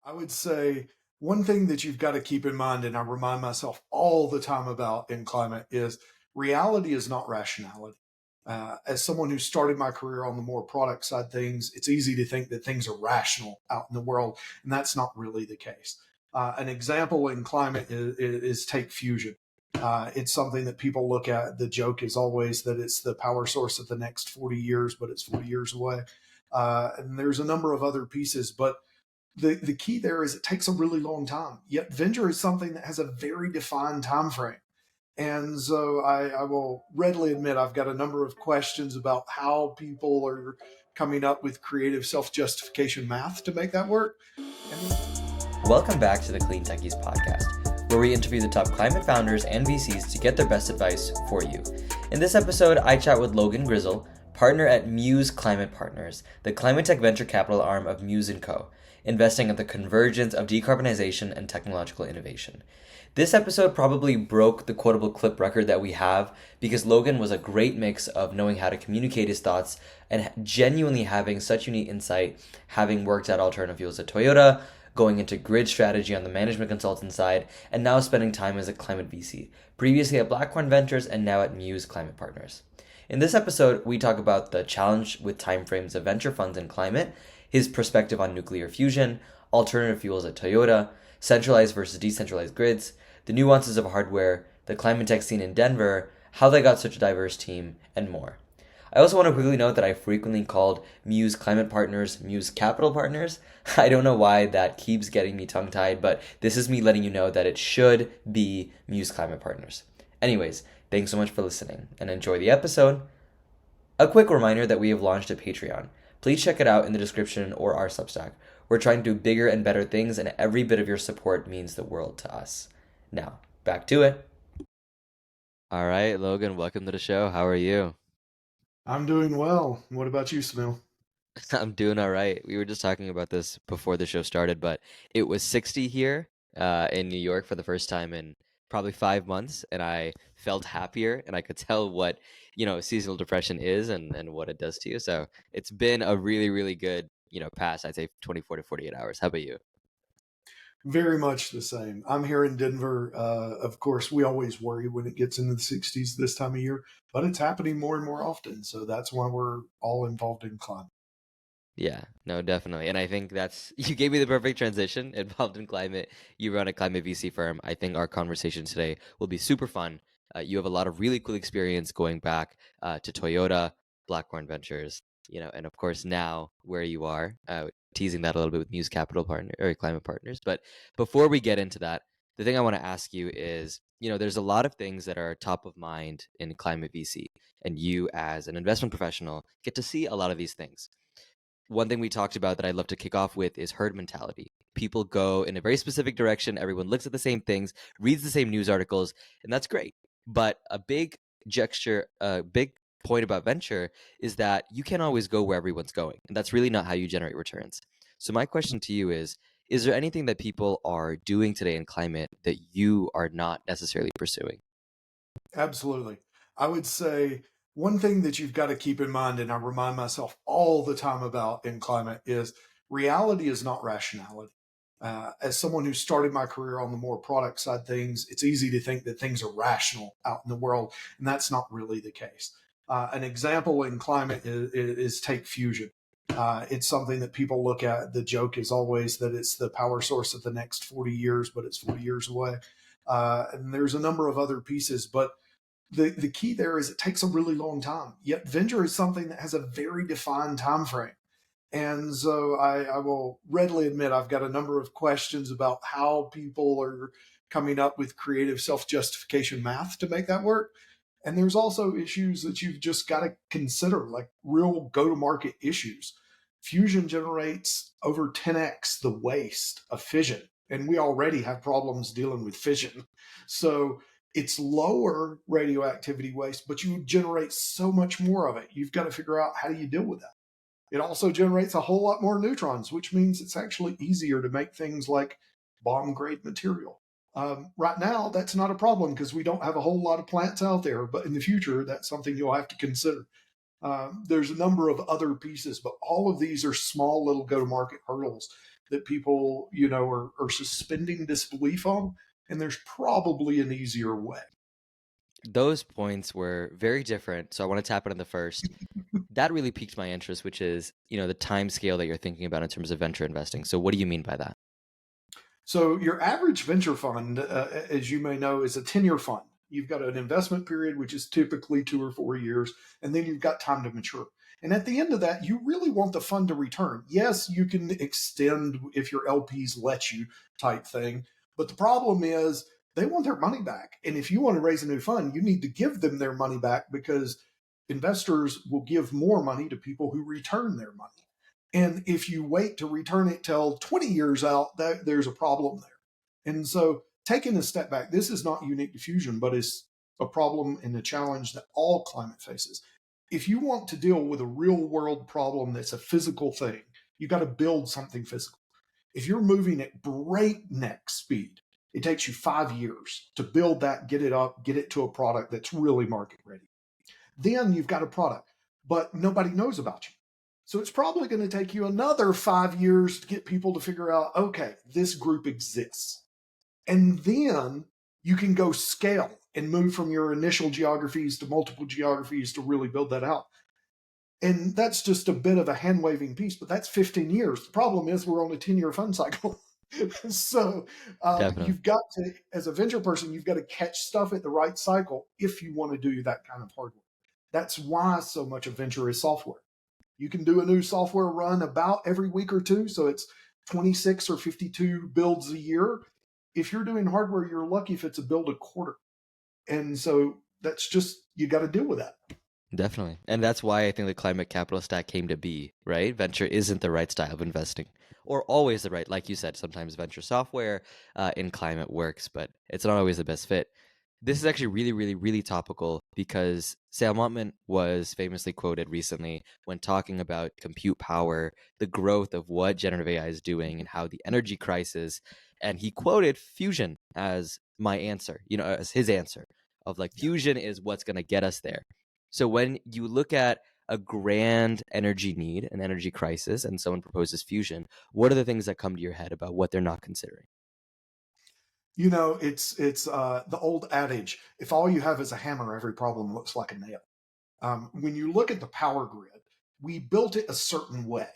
I would say one thing that you've got to keep in mind, and I remind myself all the time about in climate, is reality is not rationality. As someone who started my career on the more product side things, it's easy to think that things are rational out in the world, and that's not really the case. An example in climate is take fusion. It's something that people look at. The joke is always that it's the power source of the next 40 years, but it's 40 years away. And there's a number of other pieces, but the key there is it takes a really long time. Yet venture is something that has a very defined time frame. And so I will readily admit I've got a number of questions about how people are coming up with creative self-justification math to make that work. Welcome back to the Clean Techies podcast, where we interview the top climate founders and VCs to get their best advice for you. In this episode, I chat with Logan Grizzel, partner at MUUS Climate Partners, the climate tech venture capital arm of MUUS Co, investing at the convergence of decarbonization and technological innovation. This episode probably broke the quotable clip record that we have because Logan was a great mix of knowing how to communicate his thoughts and genuinely having such unique insight, having worked at alternative fuels at Toyota, going into grid strategy on the management consultant side, and now spending time as a climate VC, previously at Blackhorn Ventures and now at MUUS Climate Partners. In this episode, we talk about the challenge with timeframes of venture funds in climate, his perspective on nuclear fusion, alternative fuels at Toyota, centralized versus decentralized grids, the nuances of hardware, the climate tech scene in Denver, how they got such a diverse team, and more. I also want to quickly note that I frequently called MUUS Climate Partners MUUS Capital Partners. I don't know why that keeps getting me tongue-tied, but this is me letting you know that it should be MUUS Climate Partners. Anyways, thanks so much for listening, and enjoy the episode. A quick reminder that we have launched a Patreon. Please check it out in the description or our Substack. We're trying to do bigger and better things, and every bit of your support means the world to us. Now, back to it. All right, Logan, welcome to the show. How are you? I'm doing well. What about you, Somil? I'm doing all right. We were just talking about this before the show started, but it was 60 here in New York for the first time in probably 5 months, and I felt happier, and I could tell what, seasonal depression is and what it does to you. So it's been a really, really good, past, I'd say 24 to 48 hours. How about you? Very much the same. I'm here in Denver. Of course, we always worry when it gets into the 60s this time of year, but it's happening more and more often. So that's why we're all involved in climate. Yeah, no, definitely. And I think you gave me the perfect transition. Involved in climate, you run a climate VC firm. I think our conversation today will be super fun. You have a lot of really cool experience going back to Toyota, Blackhorn Ventures, and of course now where you are, teasing that a little bit with MUUS Capital Partner or Climate Partners. But before we get into that, the thing I want to ask you is, there's a lot of things that are top of mind in climate VC, and you as an investment professional get to see a lot of these things. One thing we talked about that I'd love to kick off with is herd mentality. People go in a very specific direction. Everyone looks at the same things, reads the same news articles, and that's great. But a big point about venture is that you can't always go where everyone's going. And that's really not how you generate returns. So my question to you is there anything that people are doing today in climate that you are not necessarily pursuing? Absolutely. I would say one thing that you've got to keep in mind, and I remind myself all the time about in climate, is reality is not rationality. As someone who started my career on the more product side things, it's easy to think that things are rational out in the world, and that's not really the case. An example in climate is take fusion. It's something that people look at. The joke is always that it's the power source of the next 40 years, but it's 40 years away. And there's a number of other pieces, but the key there is it takes a really long time. Yet venture is something that has a very defined time frame. And so I will readily admit I've got a number of questions about how people are coming up with creative self-justification math to make that work. And there's also issues that you've just got to consider, like real go-to-market issues. Fusion generates over 10x the waste of fission, and we already have problems dealing with fission. So it's lower radioactivity waste, but you generate so much more of it. You've got to figure out how do you deal with that. It also generates a whole lot more neutrons, which means it's actually easier to make things like bomb grade material. Right now, that's not a problem because we don't have a whole lot of plants out there, but in the future, that's something you'll have to consider. There's a number of other pieces, but all of these are small little go to market hurdles. that people, are suspending disbelief on. And there's probably an easier way. Those points were very different, so I want to tap into the first. That really piqued my interest, which is, the time scale that you're thinking about in terms of venture investing. So what do you mean by that? So your average venture fund, as you may know, is a 10-year fund. You've got an investment period, which is typically 2 or 4 years, and then you've got time to mature. And at the end of that, you really want the fund to return. Yes, you can extend if your LPs let you type thing. But the problem is they want their money back. And if you want to raise a new fund, you need to give them their money back because investors will give more money to people who return their money. And if you wait to return it till 20 years out, there's a problem there. And so taking a step back, this is not unique to fusion, but it's a problem and a challenge that all climate faces. If you want to deal with a real world problem that's a physical thing, you got to build something physical. If you're moving at breakneck speed, it takes you 5 years to build that, get it up, get it to a product that's really market ready. Then you've got a product, but nobody knows about you. So it's probably going to take you another 5 years to get people to figure out, okay, this group exists. And then you can go scale and move from your initial geographies to multiple geographies to really build that out. And that's just a bit of a hand waving piece, but that's 15 years. The problem is we're on a 10-year fund cycle. So Definitely. you've got to, as a venture person, you've got to catch stuff at the right cycle if you want to do that kind of hard work. That's why so much of venture is software. You can do a new software run about every week or two. So it's 26 or 52 builds a year. If you're doing hardware, you're lucky if it's a build a quarter. And so that's just, you got to deal with that. Definitely. And that's why I think the climate capital stack came to be, right? Venture isn't the right style of investing, or always the right, like you said, sometimes venture software in climate works, but it's not always the best fit. This is actually really, really, really topical because Sam Altman was famously quoted recently when talking about compute power, the growth of what generative AI is doing and how the energy crisis, and he quoted fusion as my answer, as his answer of like fusion is what's going to get us there. So when you look at a grand energy need, an energy crisis, and someone proposes fusion, what are the things that come to your head about what they're not considering? It's the old adage: if all you have is a hammer, every problem looks like a nail. When you look at the power grid, we built it a certain way.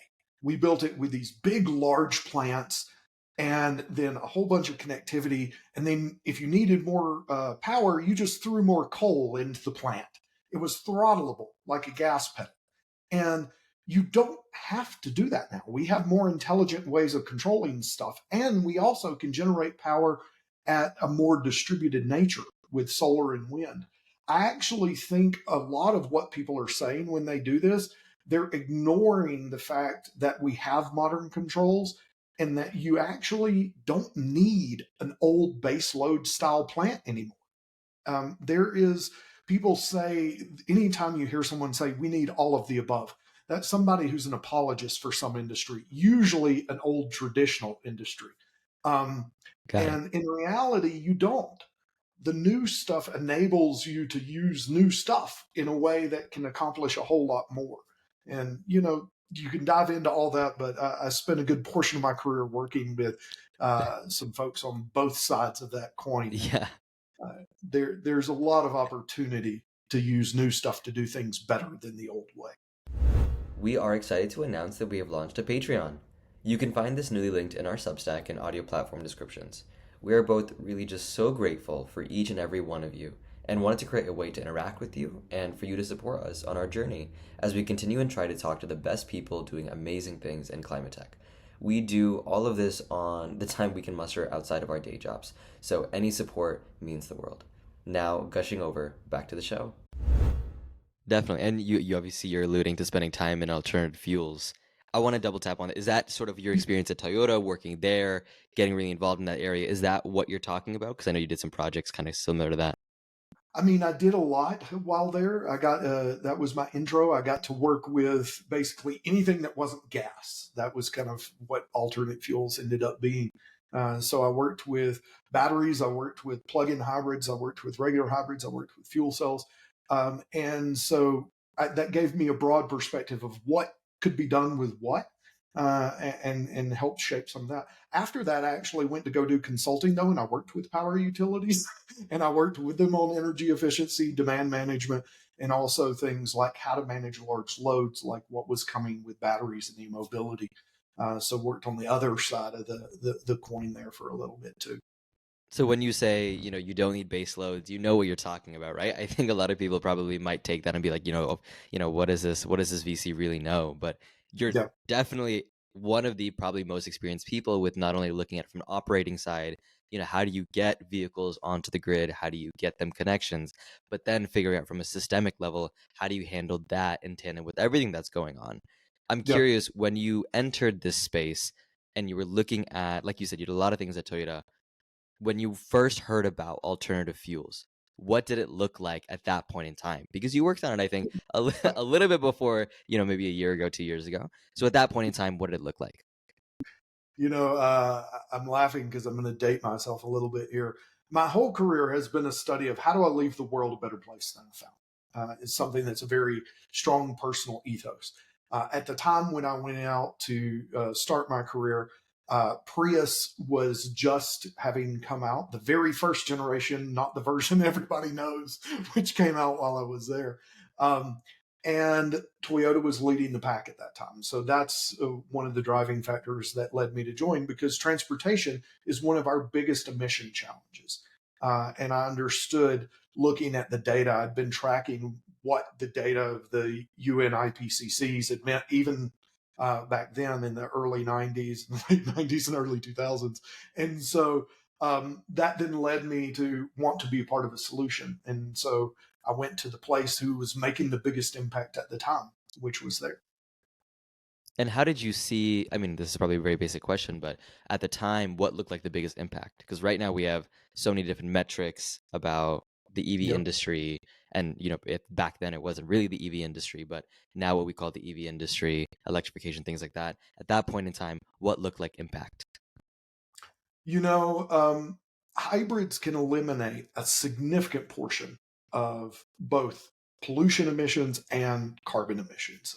We built it with these big, large plants, and then a whole bunch of connectivity. And then, if you needed more power, you just threw more coal into the plant. It was throttleable like a gas pedal. And you don't have to do that now. We have more intelligent ways of controlling stuff. And we also can generate power at a more distributed nature with solar and wind. I actually think a lot of what people are saying when they do this, they're ignoring the fact that we have modern controls and that you actually don't need an old base load style plant anymore. There is, people say, anytime you hear someone say, we need all of the above, that's somebody who's an apologist for some industry, usually an old traditional industry. Um, Got it. and in reality, you don't. The new stuff enables you to use new stuff in a way that can accomplish a whole lot more. And, you can dive into all that, but I spent a good portion of my career working with some folks on both sides of that coin. Yeah. There's a lot of opportunity to use new stuff to do things better than the old way. We are excited to announce that we have launched a Patreon. You can find this newly linked in our Substack and audio platform descriptions. We are both really just so grateful for each and every one of you and wanted to create a way to interact with you and for you to support us on our journey as we continue and try to talk to the best people doing amazing things in climate tech. We do all of this on the time we can muster outside of our day jobs, so any support means the world. Now, gushing over, back to the show. Definitely. And you obviously you're alluding to spending time in alternative fuels. I want to double tap on it. Is that sort of your experience at Toyota, working there, getting really involved in that area? Is that what you're talking about? Because I know you did some projects kind of similar to that. I mean, I did a lot while there. I got that was my intro. I got to work with basically anything that wasn't gas. That was kind of what alternate fuels ended up being. So I worked with batteries. I worked with plug-in hybrids. I worked with regular hybrids. I worked with fuel cells. And so that gave me a broad perspective of what could be done with what. and helped shape some of that. After that, I actually went to go do consulting though, and I worked with power utilities and I worked with them on energy efficiency, demand management, and also things like how to manage large loads, like what was coming with batteries and e-mobility. So worked on the other side of the coin there for a little bit too. So when you say, you don't need base loads, you know what you're talking about, right? I think a lot of people probably might take that and be like, what is this? What does this VC really know? But you're Yeah, definitely one of the probably most experienced people with not only looking at it from an operating side, how do you get vehicles onto the grid? How do you get them connections? But then figuring out from a systemic level, how do you handle that in tandem with everything that's going on? I'm yeah. curious, when you entered this space and you were looking at, like you said, you did a lot of things at Toyota. When you first heard about alternative fuels, what did it look like at that point in time? Because you worked on it, I think, a little bit before, maybe a year ago, 2 years ago. So at that point in time, what did it look like? I'm laughing because I'm going to date myself a little bit here. My whole career has been a study of how do I leave the world a better place than I found. It's something that's a very strong personal ethos. At the time when I went out to start my career, Prius was just having come out, the very first generation, not the version everybody knows, which came out while I was there. Um, and Toyota was leading the pack at that time. So that's one of the driving factors that led me to join, because transportation is one of our biggest emission challenges. And I understood, looking at the data, I'd been tracking what the data of the UN IPCCs had meant, even back then in the early 90s, late 90s and early 2000s. And so that then led me to want to be a part of a solution. And so I went to the place who was making the biggest impact at the time, which was there. And how did you see? I mean, this is probably a very basic question, but at the time, what looked like the biggest impact? Because right now we have so many different metrics about the EV Yep. industry. And, back then it wasn't really the EV industry, but now what we call the EV industry, electrification, things like that. At that point in time, what looked like impact? You know, um, Hybrids can eliminate a significant portion of both pollution emissions and carbon emissions.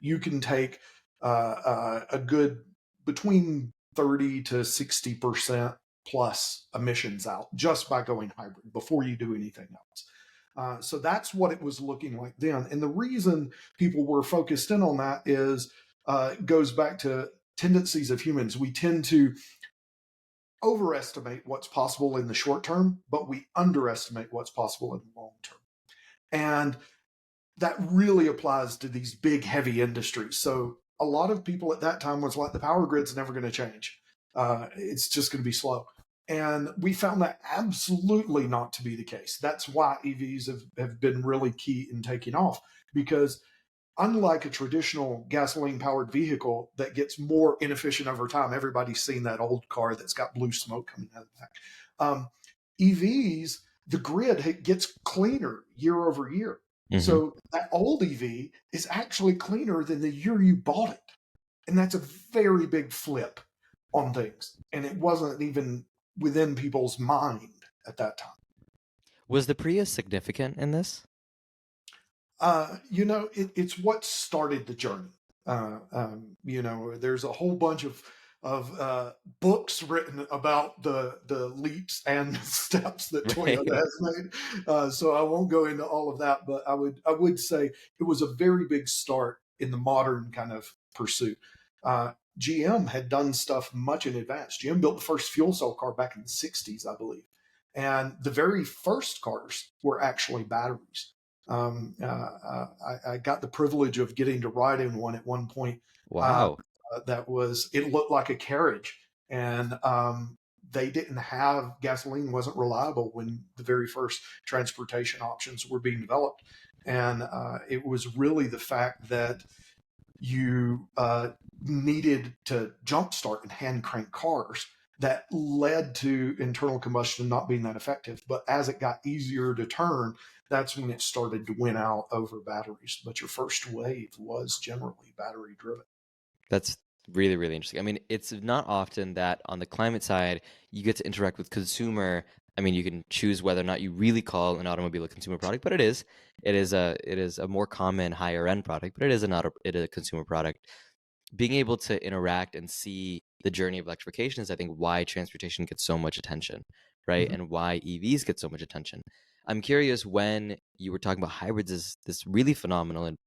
You can take a good between 30 to 60% plus emissions out just by going hybrid before you do anything else. So that's what it was looking like then. And the reason people were focused in on that is goes back to tendencies of humans. We tend to overestimate what's possible in the short term, but we underestimate what's possible in the long term. And that really applies to these big, heavy industries. So a lot of people at that time was like, the power grid's never going to change. It's just going to be slow. And we found that absolutely not to be the case. That's why EVs have been really key in taking off, because unlike a traditional gasoline powered vehicle that gets more inefficient over time, everybody's seen that old car that's got blue smoke coming out of the back. EVs, the grid gets cleaner year over year. Hmm. So that old EV is actually cleaner than the year you bought it. And that's a very big flip on things. And it wasn't even within people's mind at that time. Was the Prius significant in this? It's what started the journey. There's a whole bunch of books written about the leaps and steps that Right. Toyota has made. So I won't go into all of that, but I would say it was a very big start in the modern kind of pursuit. GM had done stuff much in advance. GM built the first fuel cell car back in the 60s, I believe. And the very first cars were actually batteries. I got the privilege of getting to ride in one at one point. Uh, Wow. it looked like a carriage, and they didn't have gasoline, wasn't reliable when the very first transportation options were being developed. And it was really the fact that you needed to jumpstart and hand crank cars that led to internal combustion not being that effective. But as it got easier to turn, that's when it started to win out over batteries. But your first wave was generally battery driven. That's really, really interesting. I mean, it's not often that on the climate side, you get to interact with consumer. I mean, you can choose whether or not you really call an automobile a consumer product, but it is. It is a more common higher end product, but it is a consumer product. being able to interact and see the journey of electrification is, I think, why transportation gets so much attention, right? Mhm. And why EVs get so much attention. I'm curious, when you were talking about hybrids is this really phenomenal and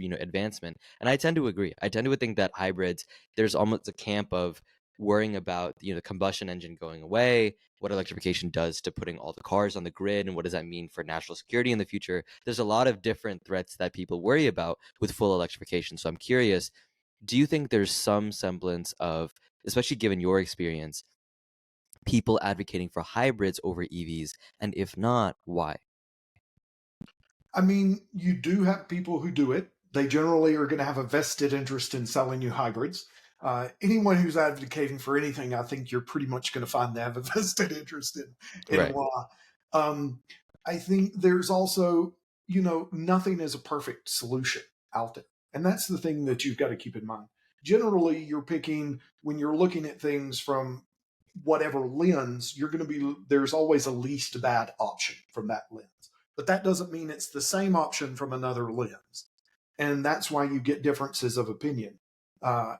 advancement, and I tend to agree. I tend to think that hybrids, there's almost a camp of worrying about the combustion engine going away, what electrification does to putting all the cars on the grid, and what does that mean for national security in the future. There's a lot of different threats that people worry about with full electrification. So I'm curious, do you think there's some semblance of, especially given your experience, people advocating for hybrids over EVs? And if not, why? I mean, you do have people who do it. They generally are going to have a vested interest in selling you hybrids. Anyone who's advocating for anything, I think you're pretty much going to find they have a vested interest in Right. why. Um, I think there's also, nothing is a perfect solution out there. And that's the thing that you've got to keep in mind. Generally, you're picking, when you're looking at things from whatever lens, there's always a least bad option from that lens. But that doesn't mean it's the same option from another lens. And that's why you get differences of opinion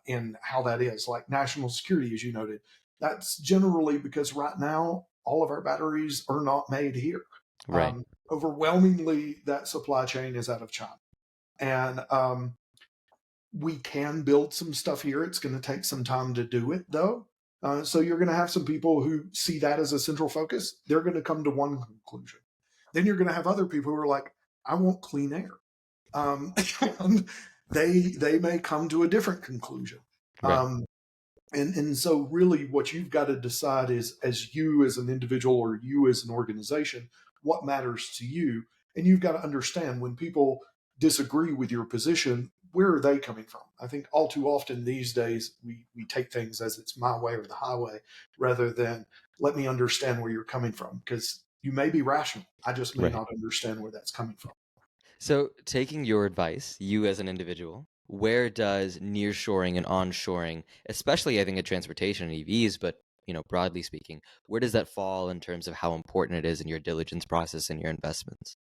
in how that is. Like national security, as you noted, that's generally because right now, all of our batteries are not made here. Right. Overwhelmingly, that supply chain is out of China. And we can build some stuff here. It's going to take some time to do it, though. So you're going to have some people who see that as a central focus. They're going to come to one conclusion. Then you're going to have other people who are like, I want clean air. And they may come to a different conclusion. Right. Um, and so really what you've got to decide is, as you as an individual or you as an organization, what matters to you. And you've got to understand when people disagree with your position, where are they coming from? I think all too often these days we take things as it's my way or the highway rather than let me understand where you're coming from, because you may be rational. I just may Right. not understand where that's coming from. So, taking your advice, you as an individual, where does nearshoring and onshoring, especially I think in transportation and EVs, but broadly speaking, where does that fall in terms of how important it is in your diligence process and your investments?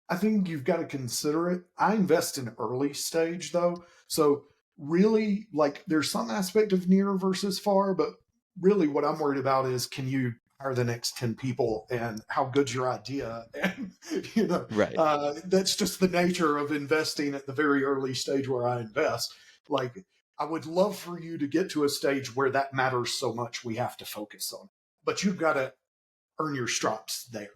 I think you've got to consider it. I invest in early stage though. So really, like, there's some aspect of near versus far, but really what I'm worried about is, can you hire the next 10 people and how good's your idea? And, Right. that's just the nature of investing at the very early stage where I invest. Like, I would love for you to get to a stage where that matters so much we have to focus on it. But you've got to earn your stripes there.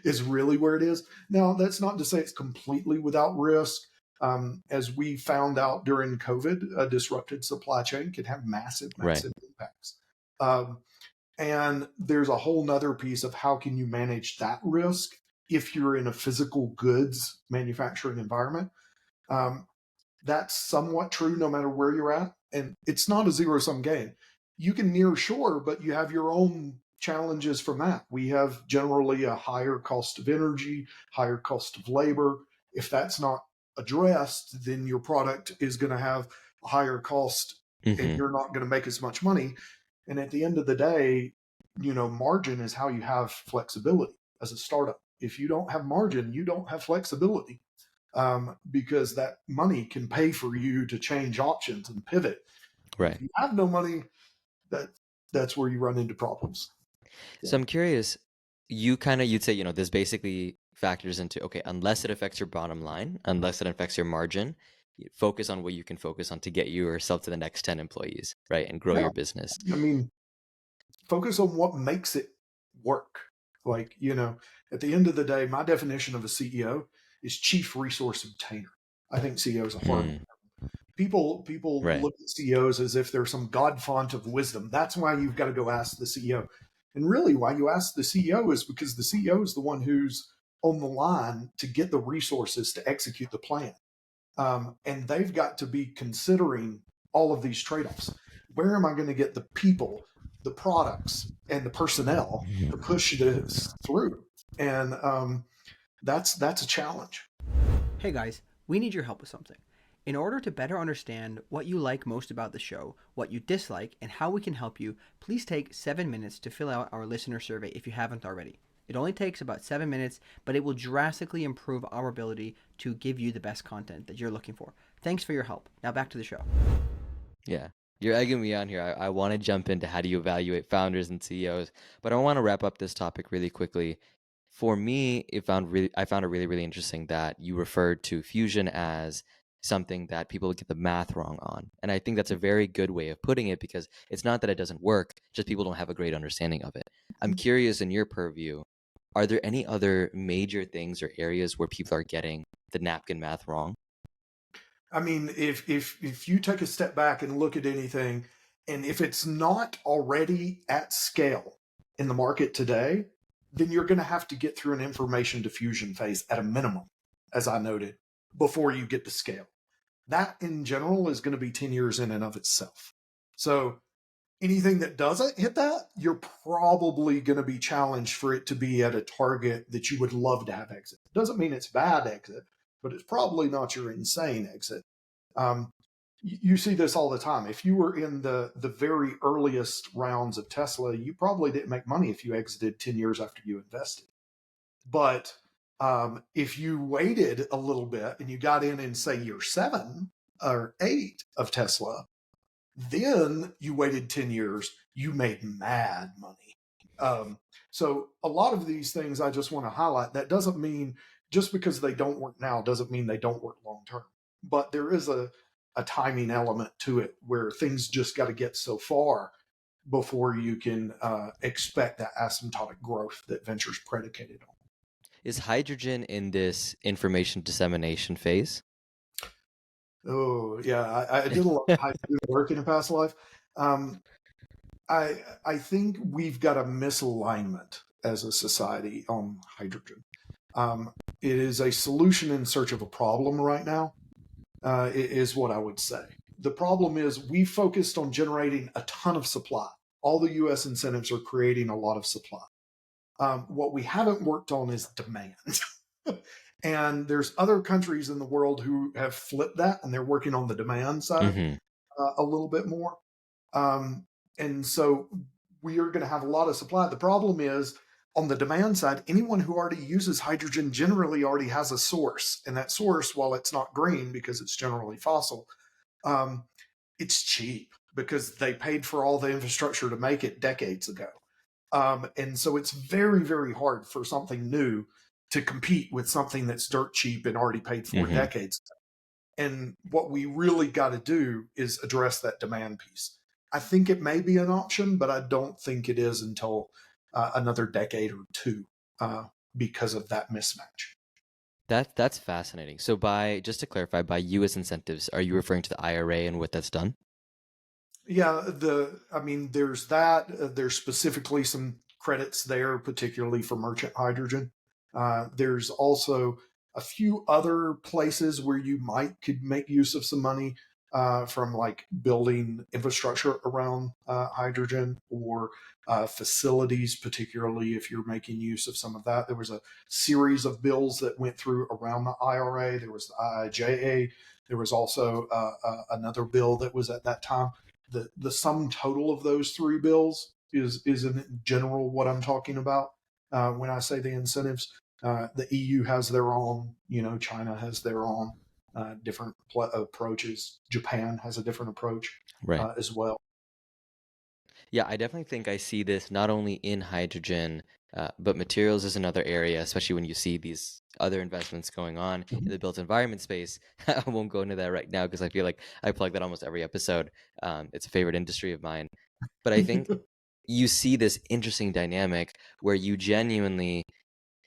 Is really where it is. Now, that's not to say it's completely without risk. As we found out during COVID, a disrupted supply chain can have massive, Right. massive impacts. Um, and there's a whole nother piece of how can you manage that risk if you're in a physical goods manufacturing environment. Um, that's somewhat true no matter where you're at. And it's not a zero sum game. You can near shore, but you have your own challenges from that. We have generally a higher cost of energy, higher cost of labor. If that's not addressed, then your product is going to have a higher cost and Hmm. you're not going to make as much money. And at the end of the day, margin is how you have flexibility as a startup. If you don't have margin, you don't have flexibility, because that money can pay for you to change options and pivot. Right. If you have no money, that that's where you run into problems. So So, I'm curious, you'd say, this basically factors into, okay, unless it affects your bottom line, unless it affects your margin, focus on what you can focus on to get yourself to the next 10 employees, right? And grow yeah, your business. I mean, focus on what makes it work. Like, at the end of the day, my definition of a CEO is chief resource obtainer. I think CEO is a horrible. Hmm. People Right. look at CEOs as if they're some god font of wisdom. That's why you've got to go ask the CEO. And really, why you ask the CEO is because the CEO is the one who's on the line to get the resources to execute the plan. And they've got to be considering all of these trade offs. Where am I going to get the people, the products, and the personnel to push this through? And that's a challenge. Hey guys, we need your help with something. In order to better understand what you like most about the show, what you dislike, and how we can help you, please take 7 minutes to fill out our listener survey if you haven't already. It only takes about 7 minutes, but it will drastically improve our ability to give you the best content that you're looking for. Thanks for your help. Now back to the show. Yeah. You're egging me on here. I want to jump into how do you evaluate founders and CEOs, but I want to wrap up this topic really quickly. For me, I found it really, really interesting that you referred to fusion as something that people get the math wrong on. And I think that's a very good way of putting it because it's not that it doesn't work, just people don't have a great understanding of it. I'm curious in your purview, are there any other major things or areas where people are getting the napkin math wrong? I mean, if you take a step back and look at anything, and if it's not already at scale in the market today, then you're going to have to get through an information diffusion phase at a minimum, as I noted, before you get to scale. That in general is going to be 10 years in and of itself. So anything that doesn't hit that, you're probably going to be challenged for it to be at a target that you would love to have exit. Doesn't mean it's bad exit, but it's probably not your insane exit. Um, you see this all the time. If you were in the very earliest rounds of Tesla, you probably didn't make money if you exited 10 years after you invested. But if you waited a little bit and you got in say year 7 or 8 of Tesla, then you waited 10 years, you made mad money. So a lot of these things I just want to highlight. That doesn't mean just because they don't work now doesn't mean they don't work long term. But there is a timing element to it where things just got to get so far before you can expect that asymptotic growth that venture's predicated on. Is hydrogen in this information dissemination phase? Oh yeah, I did a lot of hydrogen work in a past life. Um, I think we've got a misalignment as a society on hydrogen. It is a solution in search of a problem right now, is what I would say. The problem is we focused on generating a ton of supply. All the US incentives are creating a lot of supply. What we haven't worked on is demand. And there's other countries in the world who have flipped that and they're working on the demand side Mm-hmm. a little bit more. Um, and so we are going to have a lot of supply. The problem is on the demand side, anyone who already uses hydrogen generally already has a source. And that source, while it's not green because it's generally fossil, um, it's cheap because they paid for all the infrastructure to make it decades ago. And so it's very, very hard for something new to compete with something that's dirt cheap and already paid for Mm-hmm. decades ago. And what we really got to do is address that demand piece. I think it may be an option, but I don't think it is until another decade or two because of that mismatch. That's fascinating. So by just to clarify, by U.S. incentives, are you referring to the IRA and what that's done? Yeah, I mean, there's that. There's specifically some credits there, particularly for merchant hydrogen. There's also a few other places where you could make use of some money from like building infrastructure around hydrogen or facilities, particularly if you're making use of some of that. There was a series of bills that went through around the IRA. There was the IIJA. There was also another bill that was at that time. The sum total of those three bills is in general what I'm talking about when I say the incentives. The EU has their own, China has their own different approaches. Japan has a different approach Right. as well. Yeah, I definitely think I see this not only in hydrogen, but materials is another area, especially when you see these other investments going on in the built environment space. I won't go into that right now because I feel like I plug that almost every episode. It's a favorite industry of mine. But I think you see this interesting dynamic where you genuinely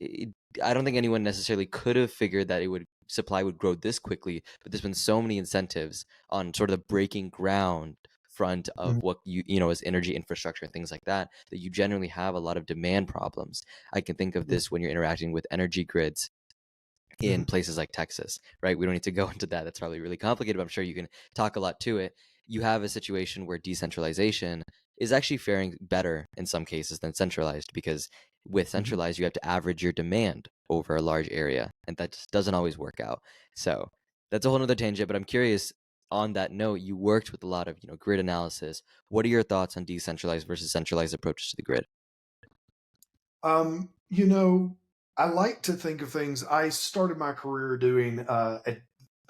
it, I don't think anyone necessarily could have figured that it would supply would grow this quickly, but there's been so many incentives on sort of the breaking ground front of what as energy infrastructure and things like that you generally have a lot of demand problems. I can think of this when you're interacting with energy grids in places like Texas, right? We don't need to go into that. That's probably really complicated, but I'm sure you can talk a lot to it. You have a situation where decentralization is actually faring better in some cases than centralized because with centralized, you have to average your demand over a large area, and that just doesn't always work out. So that's a whole other tangent, but I'm curious on that note, you worked with a lot of, grid analysis. What are your thoughts on decentralized versus centralized approaches to the grid? Um, you know, I like to think of things. I started my career doing a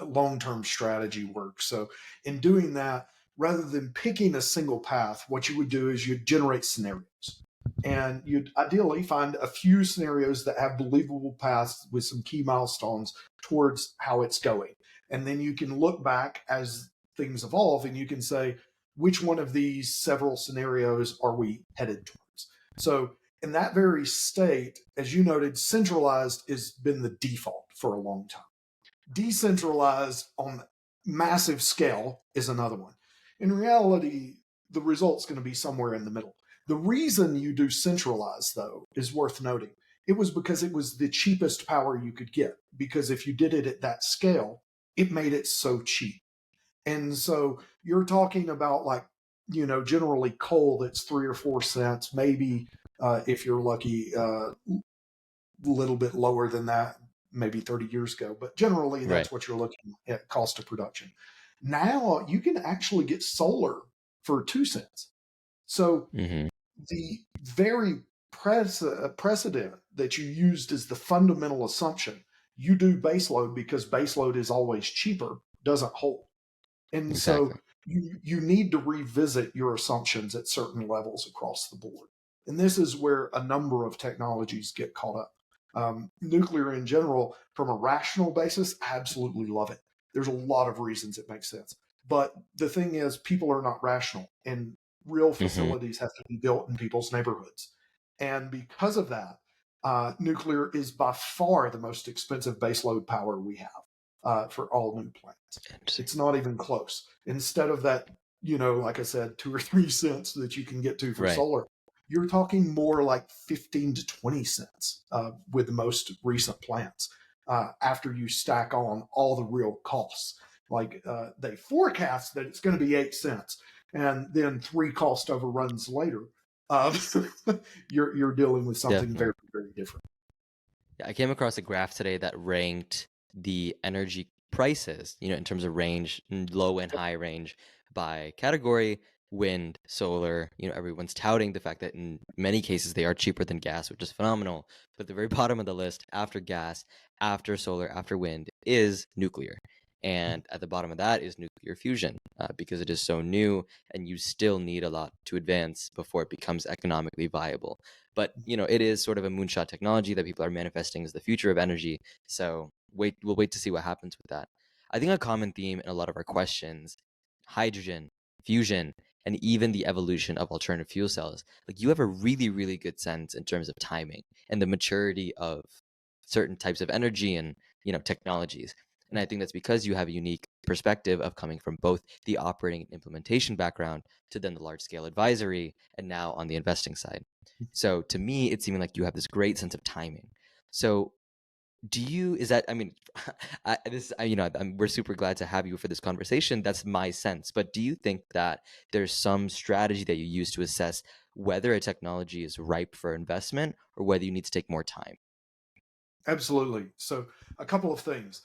long term strategy work. So, in doing that, rather than picking a single path, what you would do is you'd generate scenarios. And you'd ideally find a few scenarios that have believable paths with some key milestones towards how it's going. And then you can look back as things evolve and you can say, which one of these several scenarios are we headed towards? So, in that very state, as you noted, centralized has been the default for a long time. Decentralized on massive scale is another one. In reality, the result's going to be somewhere in the middle. The reason you do centralized, though, is worth noting. It was because it was the cheapest power you could get, because if you did it at that scale, it made it so cheap. And so you're talking about, like, generally coal that's 3 or 4 cents, maybe if you're lucky, a little bit lower than that, maybe 30 years ago. But generally, Right. that's what you're looking at, cost of production. Now you can actually get solar for 2 cents. So Mm-hmm. the very precedent that you used as the fundamental assumption, you do baseload because baseload is always cheaper, doesn't hold. And so Exactly. you need to revisit your assumptions at certain levels across the board. And this is where a number of technologies get caught up. Nuclear in general, from a rational basis, absolutely love it. There's a lot of reasons it makes sense. But the thing is, people are not rational, and real Mm-hmm. facilities have to be built in people's neighborhoods. And because of that, nuclear is by far the most expensive baseload power we have for all new plants. Interesting. It's not even close. Instead of that, like I said, 2 or 3 cents that you can get to for Right. solar, you're talking more like 15 to 20 cents with the most recent plants after you stack on all the real costs. Like they forecast that it's going to be 8 cents, and then 3 cost overruns later, uh, you're dealing with something Definitely. very, very different. Yeah, I came across a graph today that ranked the energy prices, in terms of range, low and high range by category, wind, solar. Everyone's touting the fact that in many cases they are cheaper than gas, which is phenomenal. But the very bottom of the list, after gas, after solar, after wind, is nuclear. And at the bottom of that is nuclear fusion, because it is so new and you still need a lot to advance before it becomes economically viable. But it is sort of a moonshot technology that people are manifesting as the future of energy. So we'll wait to see what happens with that. I think a common theme in a lot of our questions, hydrogen, fusion, and even the evolution of alternative fuel cells, like you have a really, really good sense in terms of timing and the maturity of certain types of energy and technologies. And I think that's because you have a unique perspective of coming from both the operating and implementation background to then the large scale advisory and now on the investing side. So to me, it's seeming like you have this great sense of timing. So is that, I mean, we're super glad to have you for this conversation. That's my sense. But do you think that there's some strategy that you use to assess whether a technology is ripe for investment or whether you need to take more time? Absolutely. So, a couple of things.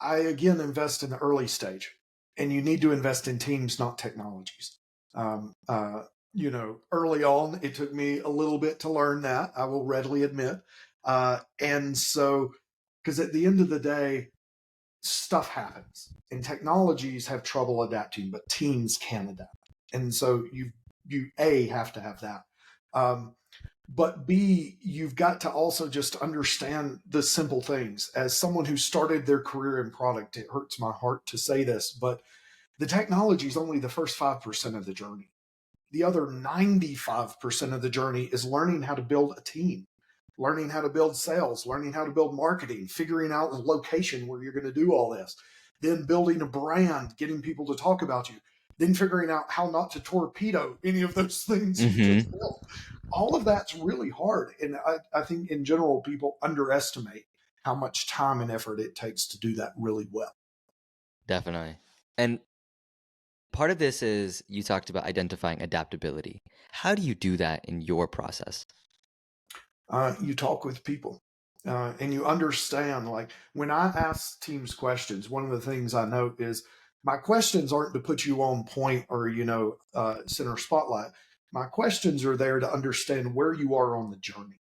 I again invest in the early stage, and you need to invest in teams, not technologies. Um, uh, early on, it took me a little bit to learn that, I will readily admit. And so, because at the end of the day, stuff happens, and technologies have trouble adapting, but teams can adapt. And so, you have to have that. Um, but B, you've got to also just understand the simple things. As someone who started their career in product, it hurts my heart to say this, but the technology is only the first 5% of the journey. The other 95% of the journey is learning how to build a team, learning how to build sales, learning how to build marketing, figuring out the location where you're going to do all this, then building a brand, getting people to talk about you, then figuring out how not to torpedo any of those things you just Mm-hmm. built. All of that's really hard. And I think in general, people underestimate how much time and effort it takes to do that really well. Definitely. And part of this is you talked about identifying adaptability. How do you do that in your process? You talk with people and you understand. Like when I ask teams questions, one of the things I note is my questions aren't to put you on point or, center spotlight. My questions are there to understand where you are on the journey,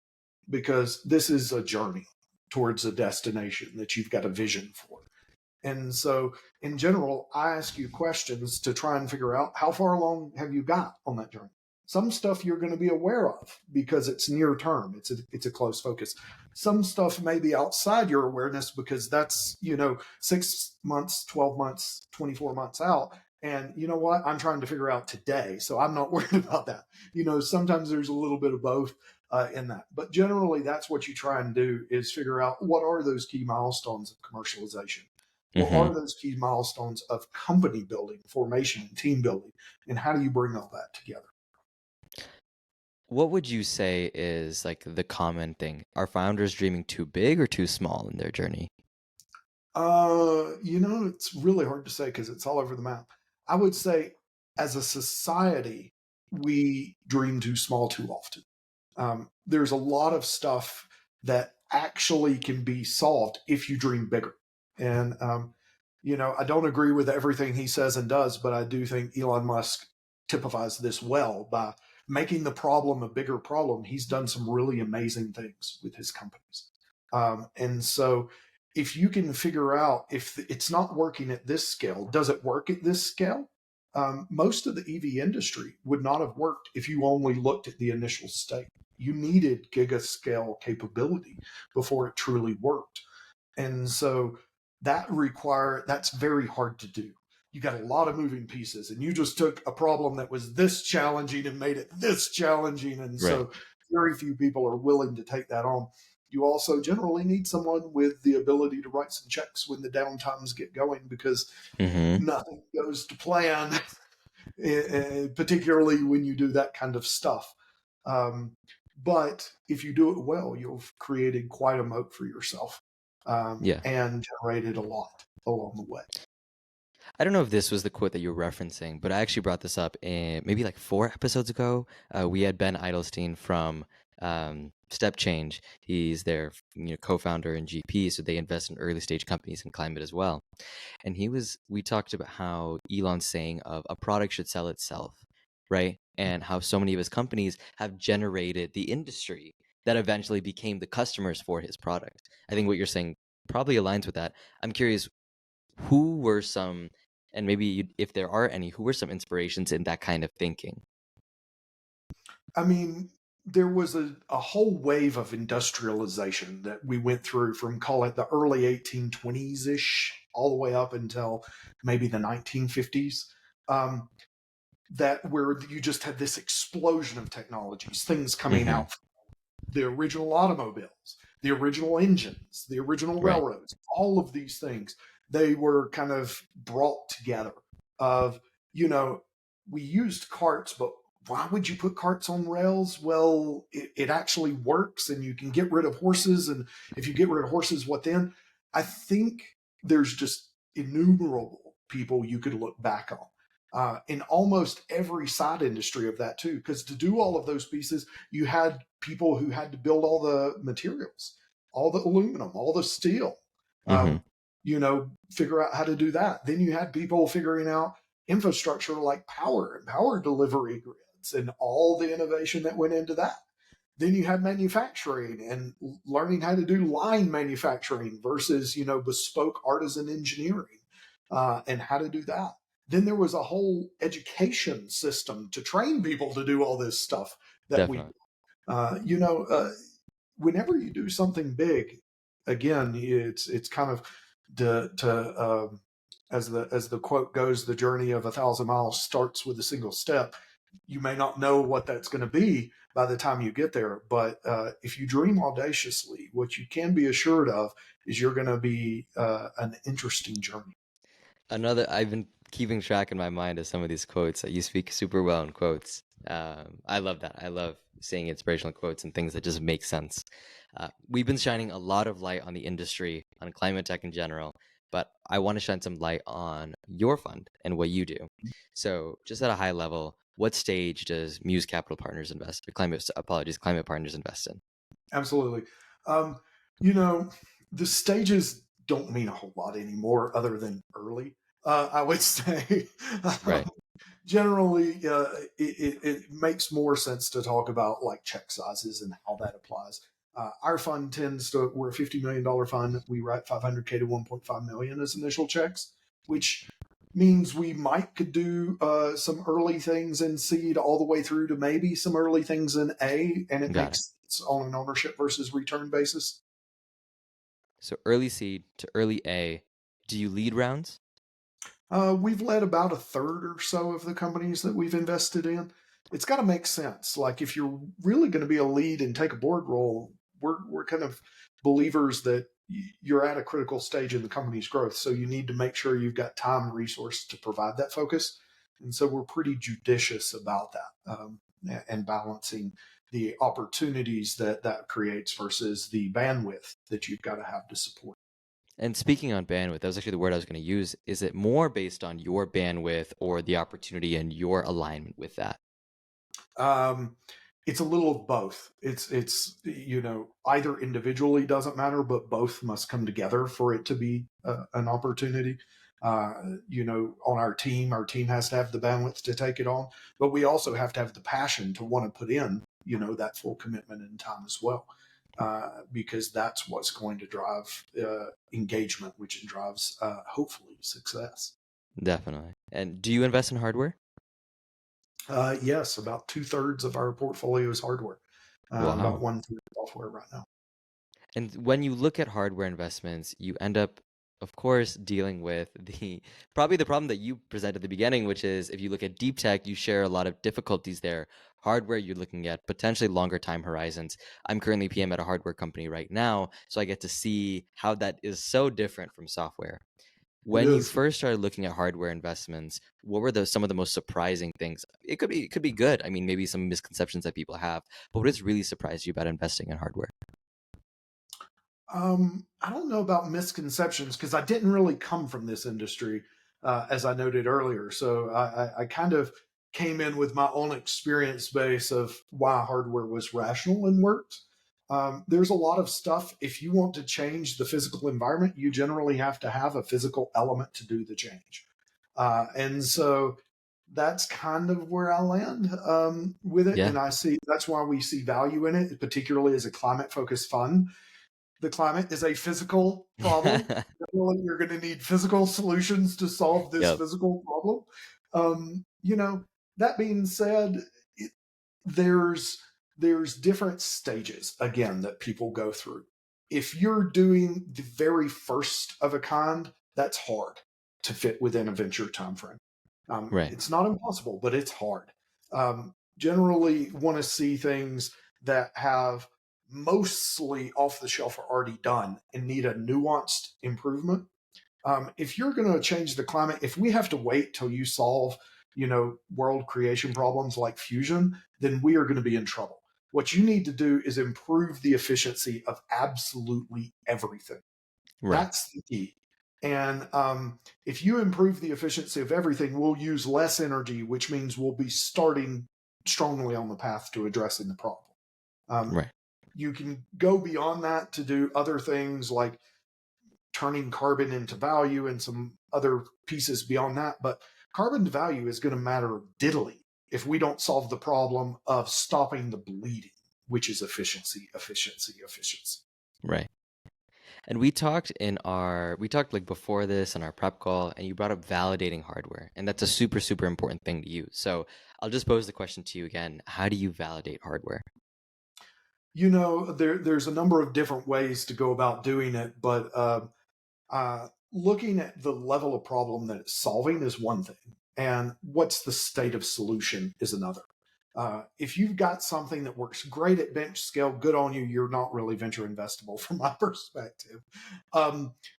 because this is a journey towards a destination that you've got a vision for. And so, in general, I ask you questions to try and figure out how far along have you got on that journey. Some stuff you're going to be aware of because it's near term, it's a close focus. Some stuff may be outside your awareness because that's 6 months, 12 months, 24 months out. And you know what? I'm trying to figure out today, so I'm not worried about that. Sometimes there's a little bit of both in that, but generally, that's what you try and do is figure out what are those key milestones of commercialization. What Hmm. are those key milestones of company building, formation, and team building? And how do you bring all that together? What would you say is like the common thing? Are founders dreaming too big or too small in their journey? It's really hard to say because it's all over the map. I would say, as a society, we dream too small too often. There's a lot of stuff that actually can be solved if you dream bigger. And, I don't agree with everything he says and does, but I do think Elon Musk typifies this well by making the problem a bigger problem. He's done some really amazing things with his companies. And so, if you can figure out if it's not working at this scale, does it work at this scale? Most of the EV industry would not have worked if you only looked at the initial state. You needed giga scale capability before it truly worked. And so that's very hard to do. You got a lot of moving pieces, and you just took a problem that was this challenging and made it this challenging. And Right. so very few people are willing to take that on. You also generally need someone with the ability to write some checks when the downtimes get going because Hmm. nothing goes to plan, particularly when you do that kind of stuff. Um, but if you do it well, you've created quite a moat for yourself Yeah. and generated a lot along the way. I don't know if this was the quote that you were referencing, but I actually brought this up in maybe like 4 episodes ago. We had Ben Eidelstein from Step Change. He's their co-founder and GP, so they invest in early stage companies in climate as well. And we talked about how Elon's saying of a product should sell itself, right? And how so many of his companies have generated the industry that eventually became the customers for his product. I think what you're saying probably aligns with that. I'm curious, who were some, and maybe if there are any, who were some inspirations in that kind of thinking? I mean, there was a whole wave of industrialization that we went through from, call it, the early 1820s ish, all the way up until maybe the 1950s. Um, that where you just had this explosion of technologies, things coming Hmm. out, the original automobiles, the original engines, the original Right. railroads, all of these things, they were kind of brought together of, you know, we used carts, but why would you put carts on rails? Well, it actually works and you can get rid of horses. And if you get rid of horses, what then? I think there's just innumerable people you could look back on. In almost every side industry of that too, because to do all of those pieces, you had people who had to build all the materials, all the aluminum, all the steel, Hmm. um, figure out how to do that. Then you had people figuring out infrastructure like power and power delivery grids and all the innovation that went into that. Then you had manufacturing and learning how to do line manufacturing versus, bespoke artisan engineering and how to do that. Then there was a whole education system to train people to do all this stuff that we Definitely. uh, you know, uh, whenever you do something big, again, it's kind of as the quote goes, the journey of 1,000 miles starts with a single step. You may not know what that's going to be by the time you get there, but if you dream audaciously, what you can be assured of is you're going to be an interesting journey. Another, I've been keeping track in my mind of some of these quotes that you speak super well in quotes. I love that. I love seeing inspirational quotes and things that just make sense. We've been shining a lot of light on the industry, on climate tech in general, but I want to shine some light on your fund and what you do. So, just at a high level, what stage does MUUS Capital Partners invest? Or Climate Partners invest in? Absolutely. Um, you know, the stages don't mean a whole lot anymore, other than early. I would say Right. generally it makes more sense to talk about like check sizes and how that applies. Our fund tends to, we're a $50 million fund. We write 500K to 1.5 million as initial checks, which means we might could do some early things in seed all the way through to maybe some early things in A, and it Got it. makes sense on an ownership versus return basis. So early seed to early A. Do you lead rounds? We've led about a third or so of the companies that we've invested in. It's got to make sense. Like if you're really going to be a lead and take a board role, we're kind of believers that you're at a critical stage in the company's growth. So you need to make sure you've got time and resource to provide that focus. And so we're pretty judicious about that and balancing the opportunities that that creates versus the bandwidth that you've got to have to support. And speaking on bandwidth, that was actually the word I was going to use. Is it more based on your bandwidth or the opportunity and your alignment with that? Um, it's a little of both. It's either individually doesn't matter, but both must come together for it to be an opportunity. On our team has to have the bandwidth to take it on, but we also have to have the passion to want to put in that full commitment and time as well, because that's what's going to drive engagement, which drives hopefully success. Definitely. And do you invest in hardware? Yes, about 2/3 of our portfolio is hardware. About Wow. 1/3 software right now. And when you look at hardware investments, you end up, of course, dealing with probably the problem that you presented at the beginning, which is if you look at deep tech, you share a lot of difficulties there. Hardware, you're looking at potentially longer time horizons. I'm currently PM at a hardware company right now, so I get to see how that is so different from software. It When you is. first started looking at hardware investments, what were some of the most surprising things? It could be good. I mean, maybe some misconceptions that people have, but what has really surprised you about investing in hardware? I don't know about misconceptions because I didn't really come from this industry, as I noted earlier. So I kind of came in with my own experience base of why hardware was rational and worked. There's a lot of stuff. If you want to change the physical environment, you generally have to have a physical element to do the change. And so that's kind of where I land with it. Yeah. And I see that's why we see value in it, particularly as a climate focused fund. The climate is a physical problem. You're going to need physical solutions to solve this Yep. physical problem. That being said, it, there's there's different stages again that people go through. If you're doing the very first of a kind, that's hard to fit within a venture timeframe. Right. It's not impossible, but it's hard. Generally, want to see things that have mostly off the shelf are already done and need a nuanced improvement. If you're going to change the climate, if we have to wait till you solve, world creation problems like fusion, then we are going to be in trouble. What you need to do is improve the efficiency of absolutely everything. Right. That's the key. And if you improve the efficiency of everything, we'll use less energy, which means we'll be starting strongly on the path to addressing the problem. Um, Right. you can go beyond that to do other things like turning carbon into value and some other pieces beyond that. But carbon to value is going to matter diddly if we don't solve the problem of stopping the bleeding, which is efficiency, efficiency, efficiency. Right. And we talked like before this on our prep call, and you brought up validating hardware, and that's a super, super important thing to use. So I'll just pose the question to you again. How do you validate hardware? There's a number of different ways to go about doing it, but looking at the level of problem that it's solving is one thing, and what's the state of solution is another. If you've got something that works great at bench scale, good on you. You're not really venture investable from my perspective,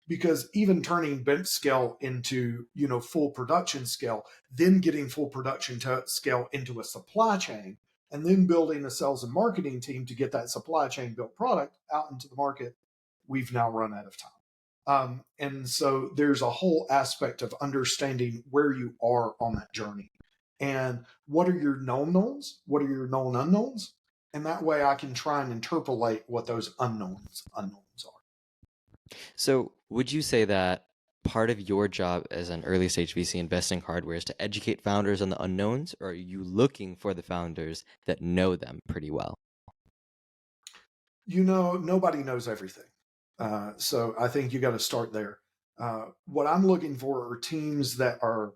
because even turning bench scale into full production scale, then getting full production scale into a supply chain, and then building a sales and marketing team to get that supply chain built product out into the market, we've now run out of time. And so there's a whole aspect of understanding where you are on that journey and what are your known knowns, what are your known unknowns, and that way I can try and interpolate what those unknowns are. So would you say that part of your job as an early stage VC investing hardware is to educate founders on the unknowns, or are you looking for the founders that know them pretty well? Nobody knows everything. So I think you got to start there. What I'm looking for are teams that are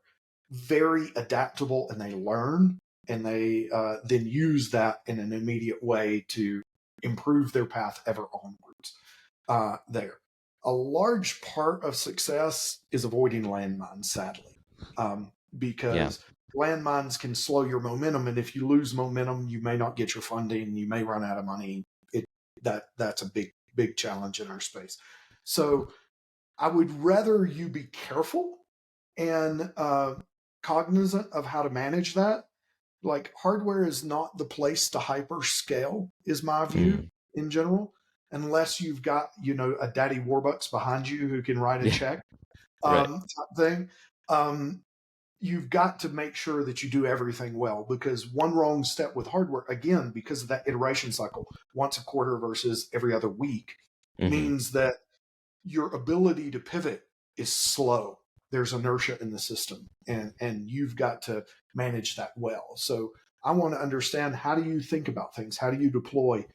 very adaptable and they learn and they then use that in an immediate way to improve their path ever onwards. There. A large part of success is avoiding landmines, sadly, Yeah. because landmines can slow your momentum. And if you lose momentum, you may not get your funding, you may run out of money. That's a big challenge in our space. So I would rather you be careful and cognizant of how to manage that. Like hardware is not the place to hyper scale, is my view Mm. in general, unless you've got a daddy Warbucks behind you who can write a Yeah. check Right. type thing. Um, you've got to make sure that you do everything well, because one wrong step with hardware, again, because of that iteration cycle, once a quarter versus every other week, Hmm. means that your ability to pivot is slow. There's inertia in the system, and you've got to manage that well. So I want to understand, how do you think about things? How do you deploy?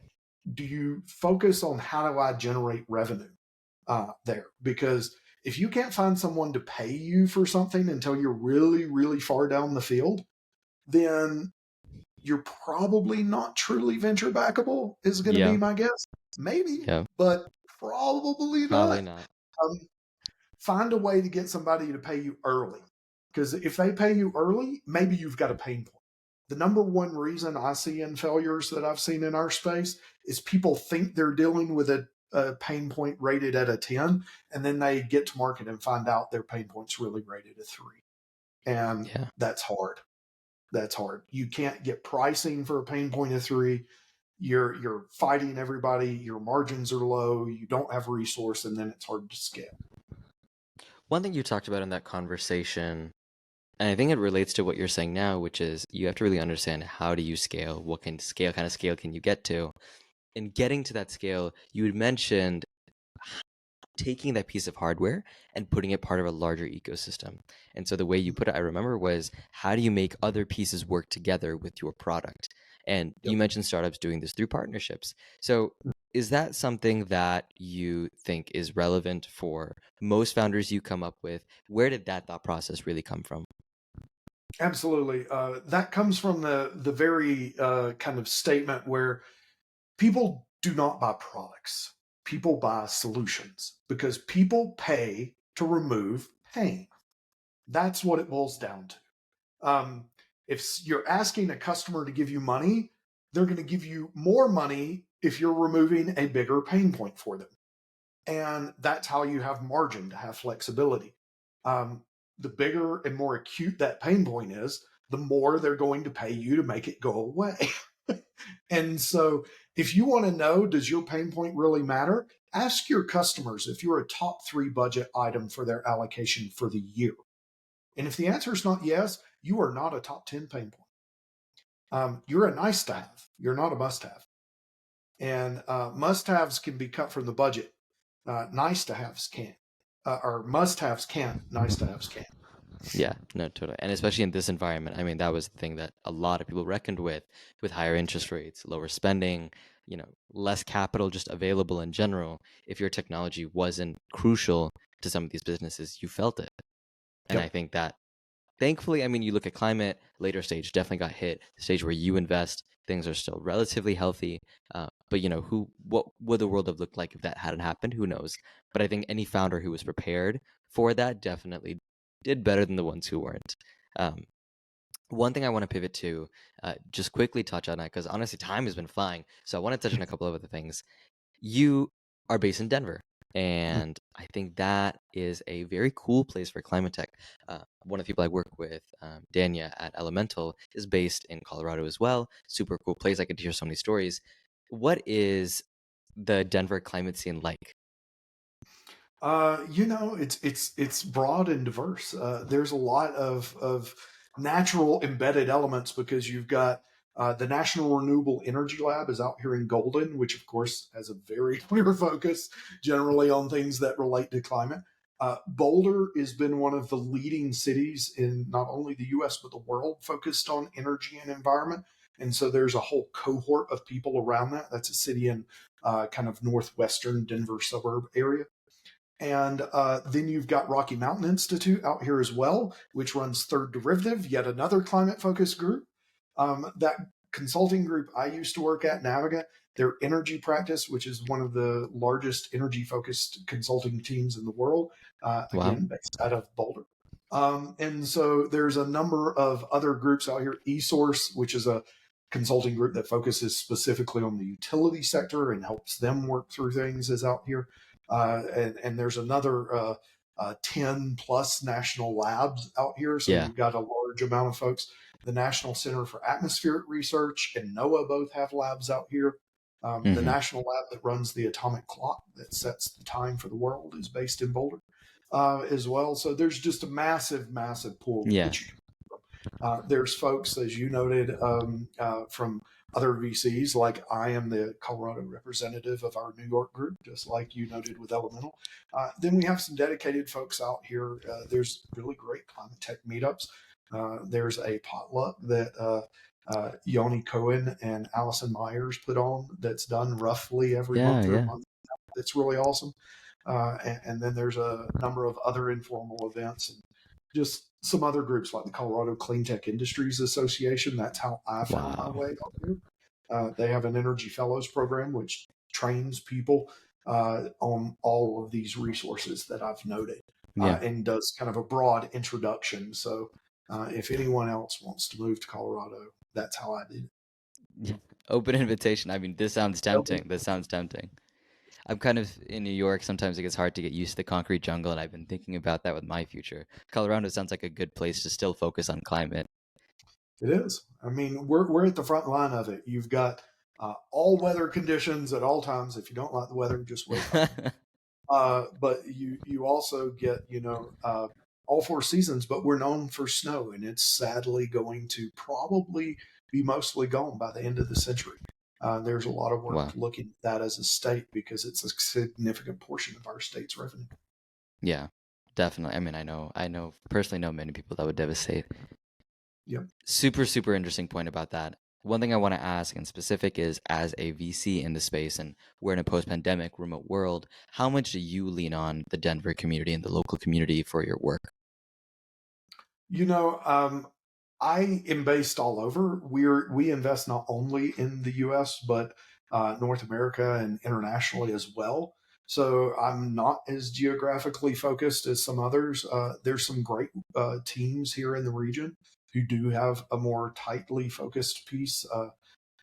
Do you focus on how do I generate revenue there? Because if you can't find someone to pay you for something until you're really, really far down the field, then you're probably not truly venture backable, is going to be Yeah. my guess. Maybe, Yeah. but probably Probably not. not. Um, find a way to get somebody to pay you early. Because if they pay you early, maybe you've got a pain point. The number one reason I see in failures that I've seen in our space is people think they're dealing with a pain point rated at a 10, and then they get to market and find out their pain point's really rated a 3. And Yeah. that's hard. That's hard. You can't get pricing for a pain point of 3. You're fighting everybody. Your margins are low. You don't have resource, and then it's hard to scale. One thing you talked about in that conversation, and I think it relates to what you're saying now, which is you have to really understand, how do you scale? What kind of scale can you get to? In getting to that scale, you had mentioned taking that piece of hardware and putting it part of a larger ecosystem. And so the way you put it, I remember, was, how do you make other pieces work together with your product? And Yep. you mentioned startups doing this through partnerships. So is that something that you think is relevant for most founders you come up with? Where did that thought process really come from? Absolutely. That comes from the very kind of statement where people do not buy products. People buy solutions because people pay to remove pain. That's what it boils down to. If you're asking a customer to give you money, they're going to give you more money if you're removing a bigger pain point for them. And that's how you have margin, to have flexibility. Um, the bigger and more acute that pain point is, the more they're going to pay you to make it go away. And so, if you want to know, does your pain point really matter? Ask your customers if you're a top 3 budget item for their allocation for the year. And if the answer is not yes, you are not a top 10 pain point. You're a nice to have, you're not a must have. And must haves can be cut from the budget. Nice to haves can't, or must haves can't. Nice to haves can't. Yeah, no, totally. And especially in this environment, I mean, that was the thing that a lot of people reckoned with higher interest rates, lower spending, less capital just available in general. If your technology wasn't crucial to some of these businesses, you felt it. And I Yep. think that, thankfully, I mean, you look at climate, later stage definitely got hit. The stage where you invest, things are still relatively healthy. But what would the world have looked like if that hadn't happened? Who knows? But I think any founder who was prepared for that definitely did better than the ones who weren't. Um, One thing I want to pivot to, just quickly touch on that, because honestly, time has been flying. So I want to touch on a couple of other things. You are based in Denver, and I think that is a very cool place for climate tech. One of the people I work with, Dania at Elemental, is based in Colorado as well. Super cool place. I could hear so many stories. What is the Denver climate scene like? It's broad and diverse. There's a lot of natural embedded elements because you've got the National Renewable Energy Lab is out here in Golden, which of course has a very clear focus generally on things that relate to climate. Boulder has been one of the leading cities in not only the U.S. but the world focused on energy and environment. And so there's a whole cohort of people around that. That's a city in kind of northwestern Denver suburb area. And then you've got Rocky Mountain Institute out here as well, which runs Third Derivative, yet another climate focused group. That consulting group I used to work at, Naviga, their energy practice, which is one of the largest energy focused consulting teams in the world, Wow. again, based out of Boulder. And so there's a number of other groups out here. eSource, which is a consulting group that focuses specifically on the utility sector and helps them work through things, is out here. And there's another 10 plus national labs out here. So Yeah. you've got a large amount of folks. The National Center for Atmospheric Research and NOAA both have labs out here. The Hmm. national lab that runs the atomic clock that sets the time for the world is based in Boulder as well. So there's just a massive, massive pool Yeah. that you can. There's folks, as you noted, from other VCs, like I am the Colorado representative of our New York group, just like you noted with Elemental. Then we have some dedicated folks out here. There's really great climate tech meetups. There's a potluck that Yoni Cohen and Allison Myers put on that's done roughly every Yeah. month or a Yeah. month. It's really awesome. And then there's a number of other informal events and just some other groups like the Colorado Clean Tech Industries Association. That's how I found my Wow. way out here. They have an Energy Fellows program, which trains people on all of these resources that I've noted Yeah. and does kind of a broad introduction. So if anyone else wants to move to Colorado, that's how I did Yeah. Open invitation. I mean, this sounds tempting. it. This sounds tempting. I'm kind of in New York. Sometimes it gets hard to get used to the concrete jungle, and I've been thinking about that with my future. Colorado sounds like a good place to still focus on climate. It is. I mean, we're at the front line of it. You've got all weather conditions at all times. If you don't like the weather, just wait 5 minutes. But you also get all 4 seasons. But we're known for snow, and it's sadly going to probably be mostly gone by the end of the century. There's a lot of work Wow. looking at that as a state because it's a significant portion of our state's revenue. Yeah, definitely. I mean, I personally know many people that would devastate. Yep. Super, super interesting point about that. One thing I want to ask in specific is, as a VC in the space and we're in a post-pandemic remote world, how much do you lean on the Denver community and the local community for your work? You know, I am based all over. We invest not only in the U.S. but North America and internationally as well. So I'm not as geographically focused as some others. There's some great teams here in the region who do have a more tightly focused piece.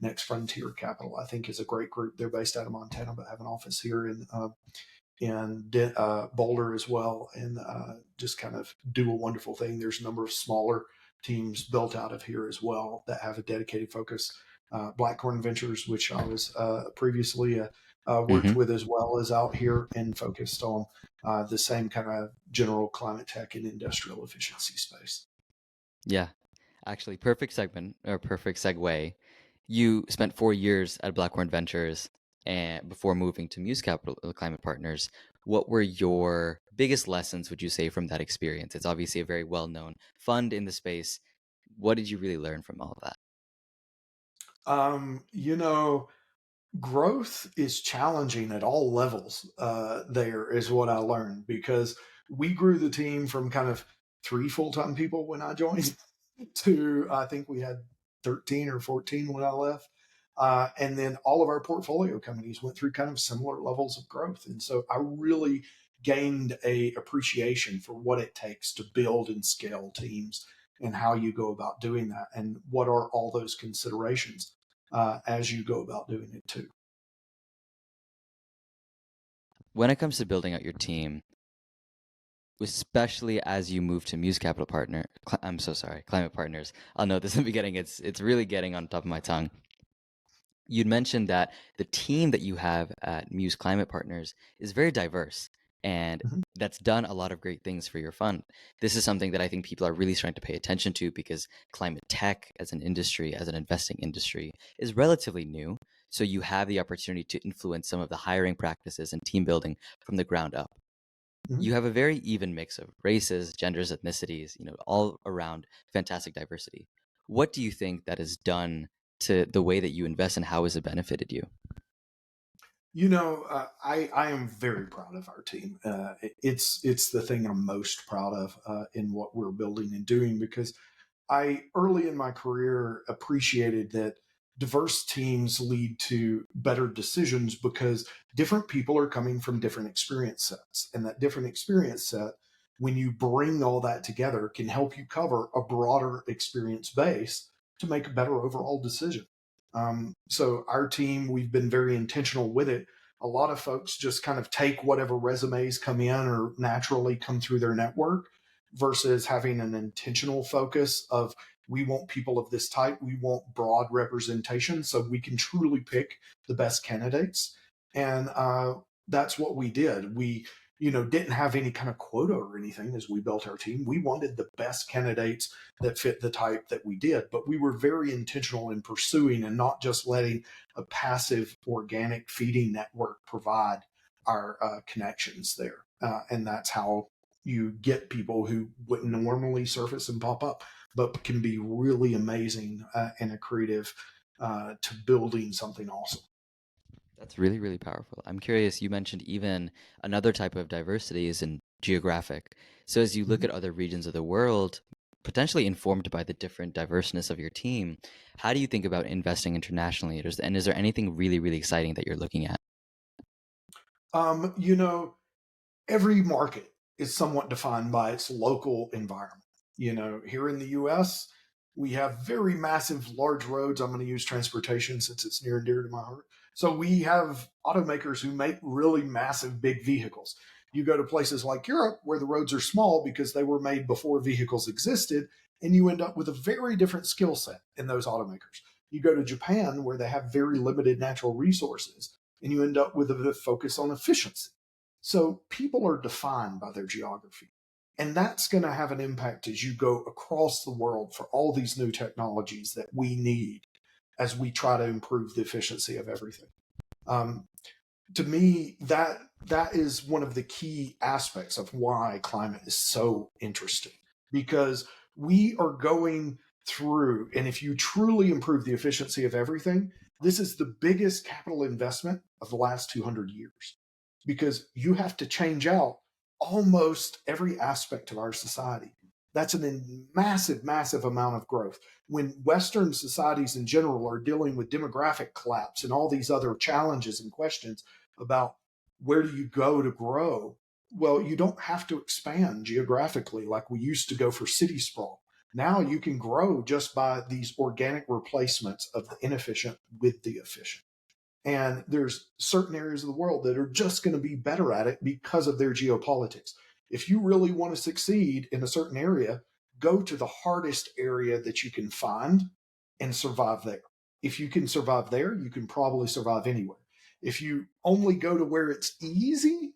Next Frontier Capital, I think, is a great group. They're based out of Montana, but have an office here in Boulder as well, and just kind of do a wonderful thing. There's a number of smaller teams built out of here as well that have a dedicated focus. Blackhorn Ventures, which I was previously worked Hmm. with as well, is out here and focused on the same kind of general climate tech and industrial efficiency space. Yeah, actually, perfect segment or perfect segue. You spent 4 years at Blackhorn Ventures and before moving to MUUS Capital Climate Partners. What were your biggest lessons, would you say, from that experience? It's obviously a very well-known fund in the space. What did you really learn from all of that? You know, growth is challenging at all levels. There is what I learned because we grew the team from kind of 3 full-time people when I joined to I think we had 13 or 14 when I left. And then all of our portfolio companies went through kind of similar levels of growth. And so I really gained a appreciation for what it takes to build and scale teams and how you go about doing that and what are all those considerations as you go about doing it too. When it comes to building out your team, especially as you move to MUUS Capital Partner, I'm so sorry, Climate Partners. I'll note this in the beginning. It's really getting on top of my tongue. You'd mentioned that the team that you have at MUUS Climate Partners is very diverse, and Mhm. that's done a lot of great things for your fund. This is something that I think people are really starting to pay attention to because climate tech as an industry, as an investing industry, is relatively new. So you have the opportunity to influence some of the hiring practices and team building from the ground up. Mhm. You have a very even mix of races, genders, ethnicities, all around fantastic diversity. What do you think that has done to the way that you invest, and how has it benefited you? I am very proud of our team. It's the thing I'm most proud of in what we're building and doing, because I early in my career appreciated that diverse teams lead to better decisions because different people are coming from different experience sets. And that different experience set, when you bring all that together, can help you cover a broader experience base to make a better overall decision. So, our team, we've been very intentional with it. A lot of folks just kind of take whatever resumes come in or naturally come through their network versus having an intentional focus of, we want people of this type, we want broad representation so we can truly pick the best candidates. And that's what we did. We didn't have any kind of quota or anything as we built our team. We wanted the best candidates that fit the type that we did, but we were very intentional in pursuing and not just letting a passive organic feeding network provide our connections there. And that's how you get people who wouldn't normally surface and pop up, but can be really amazing and accretive to building something awesome. That's really, really powerful. I'm curious, you mentioned even another type of diversity is in geographic. So as you look Mhm. at other regions of the world, potentially informed by the different diverseness of your team, how do you think about investing internationally? And is there anything really, really exciting that you're looking at? Um, you know, every market is somewhat defined by its local environment. Here in the US, we have very massive, large roads. I'm going to use transportation since it's near and dear to my heart. So we have automakers who make really massive, big vehicles. You go to places like Europe where the roads are small because they were made before vehicles existed, and you end up with a very different skill set in those automakers. You go to Japan where they have very limited natural resources, and you end up with a focus on efficiency. So people are defined by their geography. And that's going to have an impact as you go across the world for all these new technologies that we need as we try to improve the efficiency of everything. Um, to me, that is one of the key aspects of why climate is so interesting, because we are going through, and if you truly improve the efficiency of everything, this is the biggest capital investment of the last 200 years, because you have to change out almost every aspect of our society. That's a massive, massive amount of growth. When Western societies in general are dealing with demographic collapse and all these other challenges and questions about where do you go to grow, well, you don't have to expand geographically like we used to go for city sprawl. Now you can grow just by these organic replacements of the inefficient with the efficient. And there's certain areas of the world that are just going to be better at it because of their geopolitics. If you really want to succeed in a certain area, go to the hardest area that you can find and survive there. If you can survive there, you can probably survive anywhere. If you only go to where it's easy,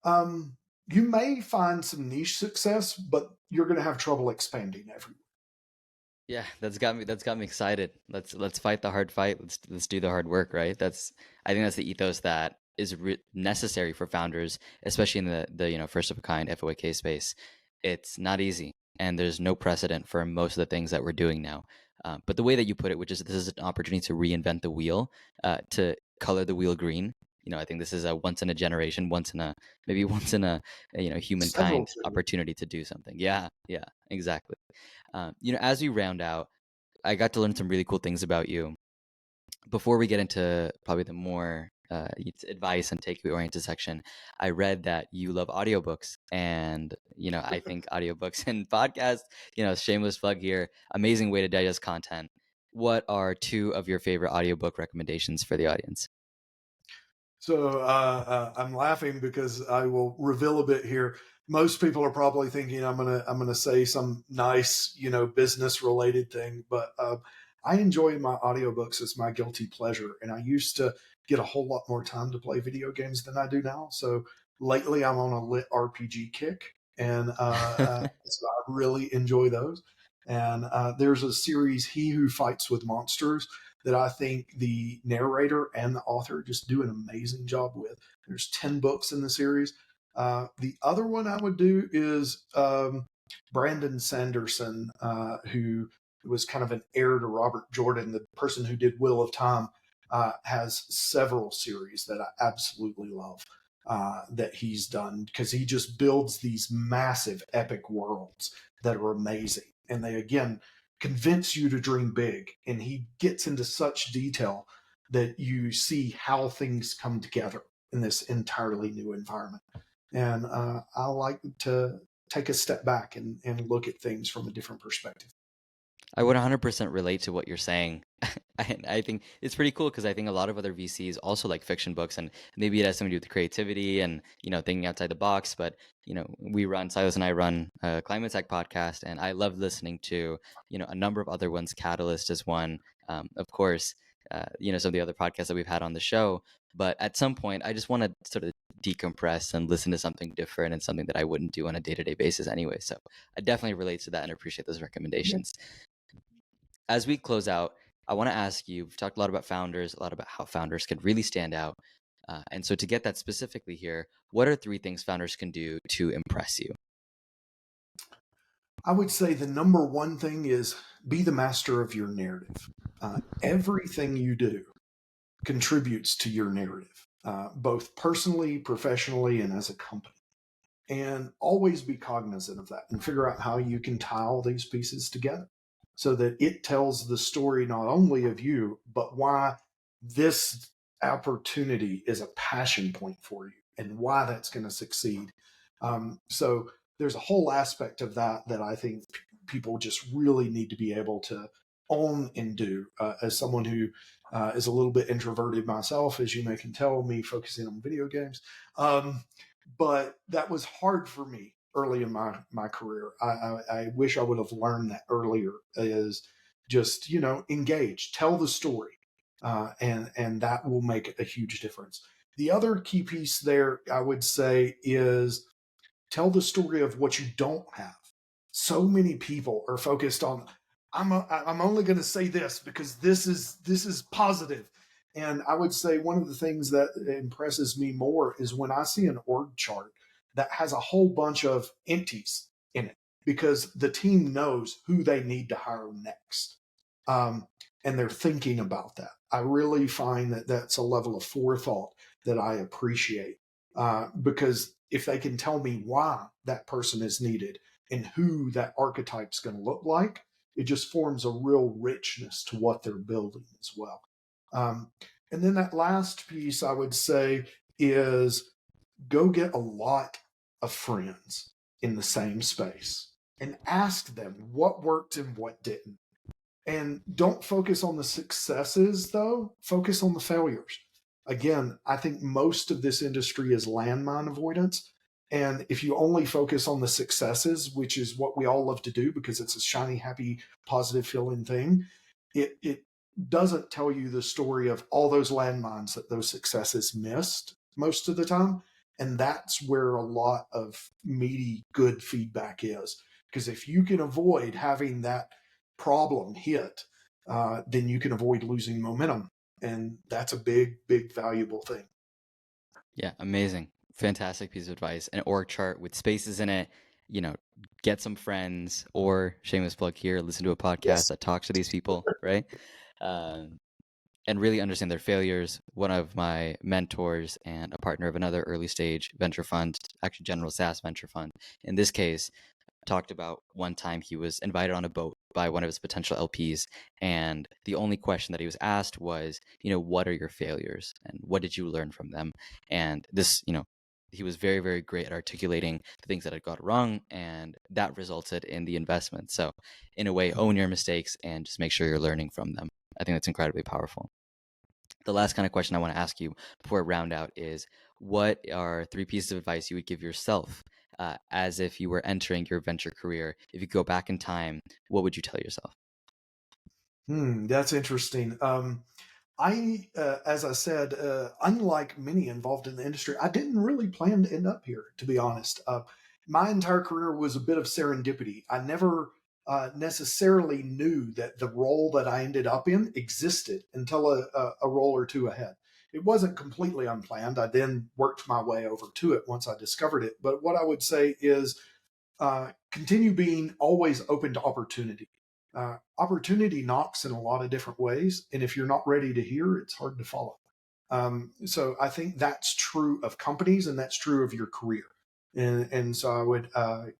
you may find some niche success, but you're going to have trouble expanding everywhere. Yeah, that's got me excited. Let's fight the hard fight. Let's do the hard work, right? I think that's the ethos that is necessary for founders, especially in the first of a kind FOAK space. It's not easy, and there's no precedent for most of the things that we're doing now. But the way that you put it, which is this is an opportunity to reinvent the wheel, to color the wheel green. I think this is a once in a generation, maybe once in a Several humankind things. opportunity to do something. Yeah, yeah, exactly. As we round out, I got to learn some really cool things about you. Before we get into probably the more advice and takeaway oriented section, I read that you love audiobooks. And, I think audiobooks and podcasts, shameless plug here, amazing way to digest content. What are two of your favorite audiobook recommendations for the audience? So I'm laughing because I will reveal a bit here. Most people are probably thinking I'm gonna say some nice business related thing, but I enjoy my audiobooks as my guilty pleasure, and I used to get a whole lot more time to play video games than I do now. So lately, I'm on a lit RPG kick, and so I really enjoy those. And there's a series, He Who Fights with Monsters, that I think the narrator and the author just do an amazing job with. There's 10 books in the series. The other one I would do is Brandon Sanderson, who was kind of an heir to Robert Jordan. The person who did Wheel of Time has several series that I absolutely love that he's done, because he just builds these massive epic worlds that are amazing. And they, again, convince you to dream big. And he gets into such detail that you see how things come together in this entirely new environment. And I like to take a step back and look at things from a different perspective. I would 100% relate to what you're saying. I think it's pretty cool because I think a lot of other VCs also like fiction books, and maybe it has something to do with creativity and, thinking outside the box. But, Silas and I run a climate tech podcast, and I love listening to, a number of other ones. Catalyst is one, of course, some of the other podcasts that we've had on the show. But at some point, I just want to sort of decompress and listen to something different and something that I wouldn't do on a day-to-day basis anyway. So I definitely relate to that and appreciate those recommendations. As we close out, I want to ask you, we've talked a lot about founders, a lot about how founders can really stand out. And so to get that specifically here, what are 3 things founders can do to impress you? I would say the number one thing is be the master of your narrative. Everything you do contributes to your narrative, both personally, professionally, and as a company. And always be cognizant of that and figure out how you can tie all these pieces together so that it tells the story not only of you, but why this opportunity is a passion point for you and why that's going to succeed. So there's a whole aspect of that that I think people just really need to be able to own and do. As someone who is a little bit introverted myself, as you may can tell, me focusing on video games. But that was hard for me early in my career. I wish I would have learned that earlier, is just, engage, tell the story. And that will make a huge difference. The other key piece there, I would say, is tell the story of what you don't have. So many people are focused on, I'm only going to say this because this is positive. And I would say one of the things that impresses me more is when I see an org chart that has a whole bunch of empties in it, because the team knows who they need to hire next. And they're thinking about that. I really find that that's a level of forethought that I appreciate, because if they can tell me why that person is needed and who that archetype's going to look like, it just forms a real richness to what they're building as well. And then that last piece I would say is go get a lot of friends in the same space and ask them what worked and what didn't. And don't focus on the successes, though. Focus on the failures. Again, I think most of this industry is landmine avoidance. And if you only focus on the successes, which is what we all love to do because it's a shiny, happy, positive feeling thing, it doesn't tell you the story of all those landmines that those successes missed most of the time. And that's where a lot of meaty, good feedback is. Because if you can avoid having that problem hit, then you can avoid losing momentum. And that's a big, big, valuable thing. Yeah, amazing. Fantastic piece of advice. An org chart with spaces in it, get some friends, or shameless plug here, listen to a podcast that talks to these people, right? And really understand their failures. One of my mentors and a partner of another early stage venture fund, actually General SaaS venture fund, in this case, talked about one time he was invited on a boat by one of his potential LPs. And the only question that he was asked was, what are your failures and what did you learn from them? And this, he was very, very great at articulating the things that had got wrong, and that resulted in the investment. So in a way, own your mistakes and just make sure you're learning from them. I think that's incredibly powerful. The last kind of question I want to ask you before we round out is, what are 3 pieces of advice you would give yourself as if you were entering your venture career? If you go back in time, what would you tell yourself? That's interesting. As I said, unlike many involved in the industry, I didn't really plan to end up here, to be honest. My entire career was a bit of serendipity. I never necessarily knew that the role that I ended up in existed until a role or two ahead. It wasn't completely unplanned. I then worked my way over to it once I discovered it. But what I would say is continue being always open to opportunity. Opportunity knocks in a lot of different ways, and if you're not ready to hear, it's hard to follow. So I think that's true of companies, and that's true of your career, and so I would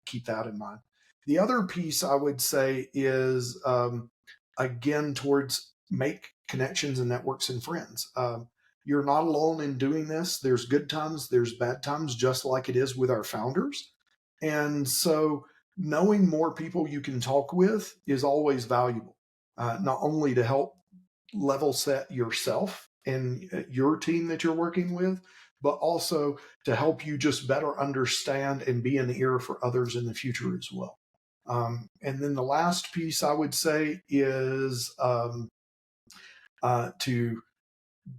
keep that in mind. The other piece I would say is again towards make connections and networks and friends. You're not alone in doing this. There's good times, there's bad times, just like it is with our founders. And so knowing more people you can talk with is always valuable, not only to help level set yourself and your team that you're working with, but also to help you just better understand and be an ear for others in the future as well. And then the last piece I would say is to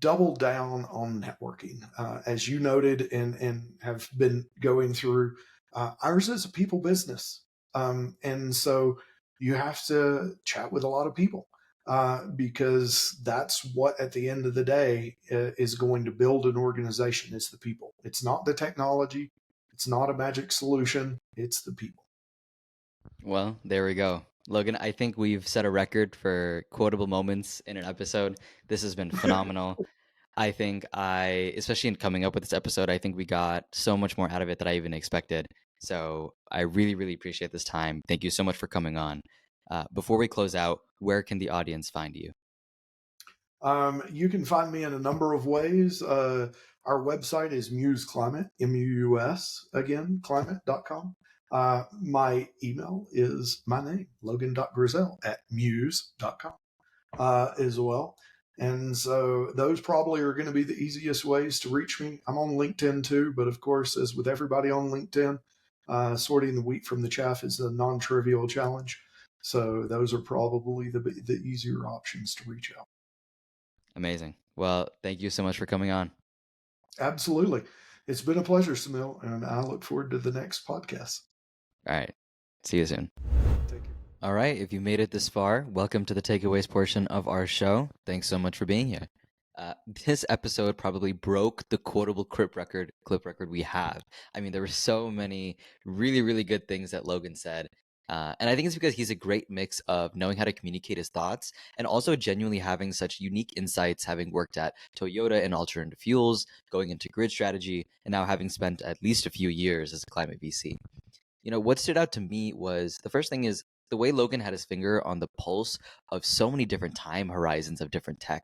double down on networking. As you noted and have been going through, ours is a people business. And so you have to chat with a lot of people because that's what, at the end of the day, is going to build an organization. It's the people. It's not the technology. It's not a magic solution. It's the people. Well, there we go. Logan, I think we've set a record for quotable moments in an episode. This has been phenomenal. Especially in coming up with this episode, I think we got so much more out of it than I even expected. So I really, really appreciate this time. Thank you so much for coming on. Before we close out, where can the audience find you? You can find me in a number of ways. Our website is MUUS Climate, MUUS, again, climate.com. My email is my name, logan.grizzel at muse.com as well. And so those probably are going to be the easiest ways to reach me. I'm on LinkedIn too, but of course, as with everybody on LinkedIn, sorting the wheat from the chaff is a non-trivial challenge. So those are probably the easier options to reach out. Amazing. Well, thank you so much for coming on. Absolutely. It's been a pleasure, Somil, and I look forward to the next podcast. All right. See you soon. Take care. All right. If you made it this far, welcome to the takeaways portion of our show. Thanks so much for being here. This episode probably broke the quotable clip record we have. I mean, there were so many really, really good things that Logan said. And I think it's because he's a great mix of knowing how to communicate his thoughts and also genuinely having such unique insights, having worked at Toyota and alternative fuels, going into grid strategy, and now having spent at least a few years as a climate VC. What stood out to me was the first thing is the way Logan had his finger on the pulse of so many different time horizons of different tech.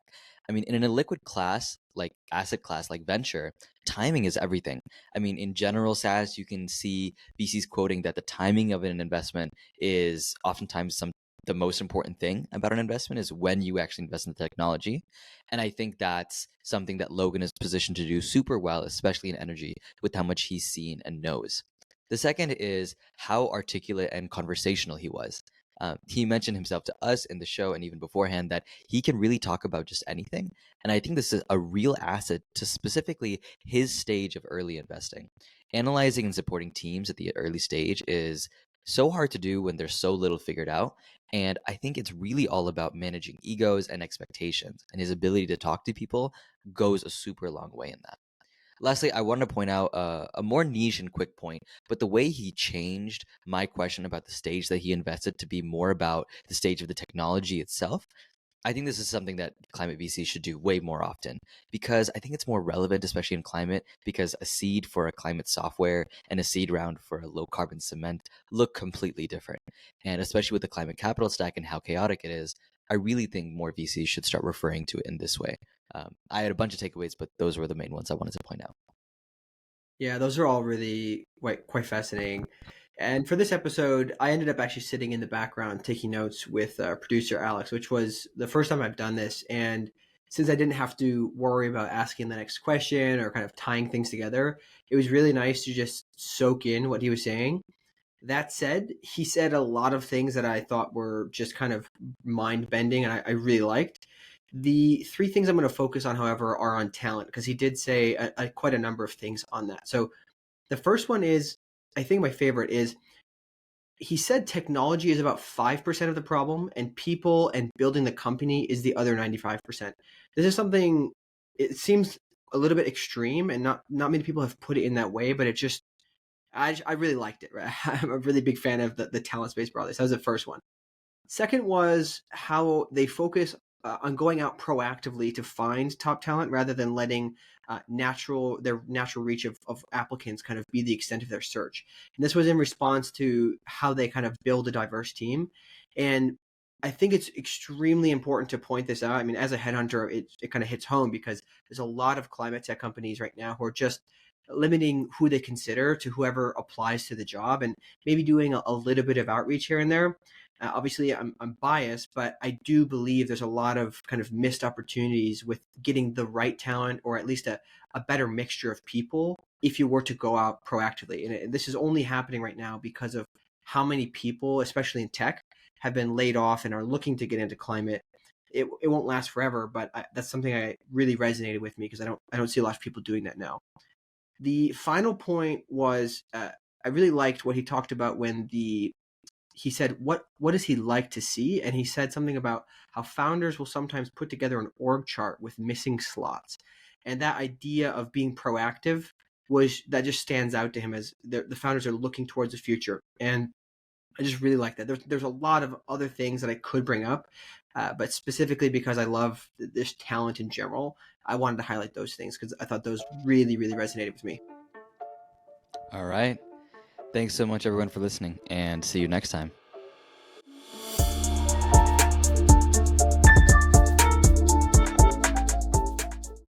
I mean, in a liquid class, like asset class, like venture, timing is everything. I mean, in general SaaS, you can see VCs quoting that the timing of an investment is oftentimes the most important thing about an investment is when you actually invest in the technology. And I think that's something that Logan is positioned to do super well, especially in energy, with how much he's seen and knows. The second is how articulate and conversational he was. He mentioned himself to us in the show and even beforehand that he can really talk about just anything. And I think this is a real asset to specifically his stage of early investing. Analyzing and supporting teams at the early stage is so hard to do when there's so little figured out. And I think it's really all about managing egos and expectations. And his ability to talk to people goes a super long way in that. Lastly, I wanted to point out a more niche and quick point, but the way he changed my question about the stage that he invested to be more about the stage of the technology itself. I think this is something that climate VC should do way more often because I think it's more relevant, especially in climate, because a seed for a climate software and a seed round for a low carbon cement look completely different. And especially with the climate capital stack and how chaotic it is, I really think more VCs should start referring to it in this way. I had a bunch of takeaways, but those were the main ones I wanted to point out. Yeah, those are all really quite fascinating. And for this episode, I ended up actually sitting in the background taking notes with producer Alex, which was the first time I've done this. And since I didn't have to worry about asking the next question or kind of tying things together, it was really nice to just soak in what he was saying. That said, he said a lot of things that I thought were just kind of mind bending and I really liked. The three things I'm going to focus on, however, are on talent because he did say quite a number of things on that. So the first one is, I think my favorite is, he said technology is about 5% of the problem and people and building the company is the other 95%. This is something, it seems a little bit extreme and not many people have put it in that way, but it just, I really liked it. Right? I'm a really big fan of the talent space broadly. So that was the first one. Second was how they focus on going out proactively to find top talent rather than letting their natural reach of applicants kind of be the extent of their search. And this was in response to how they kind of build a diverse team. And I think it's extremely important to point this out. I mean, as a headhunter, it kind of hits home because there's a lot of climate tech companies right now who are just limiting who they consider to whoever applies to the job and maybe doing a little bit of outreach here and there. Obviously, I'm biased, but I do believe there's a lot of kind of missed opportunities with getting the right talent or at least a better mixture of people if you were to go out proactively. And this is only happening right now because of how many people, especially in tech, have been laid off and are looking to get into climate. It won't last forever, but that's something I really resonated with me because I don't see a lot of people doing that now. The final point was I really liked what he talked about when he said what does he like to see, and he said something about how founders will sometimes put together an org chart with missing slots, and that idea of being proactive was that just stands out to him as the founders are looking towards the future. And I just really like that. There's a lot of other things that I could bring up, but specifically because I love this talent in general, I wanted to highlight those things because I thought those really, really resonated with me. All right. Thanks so much, everyone, for listening, and see you next time.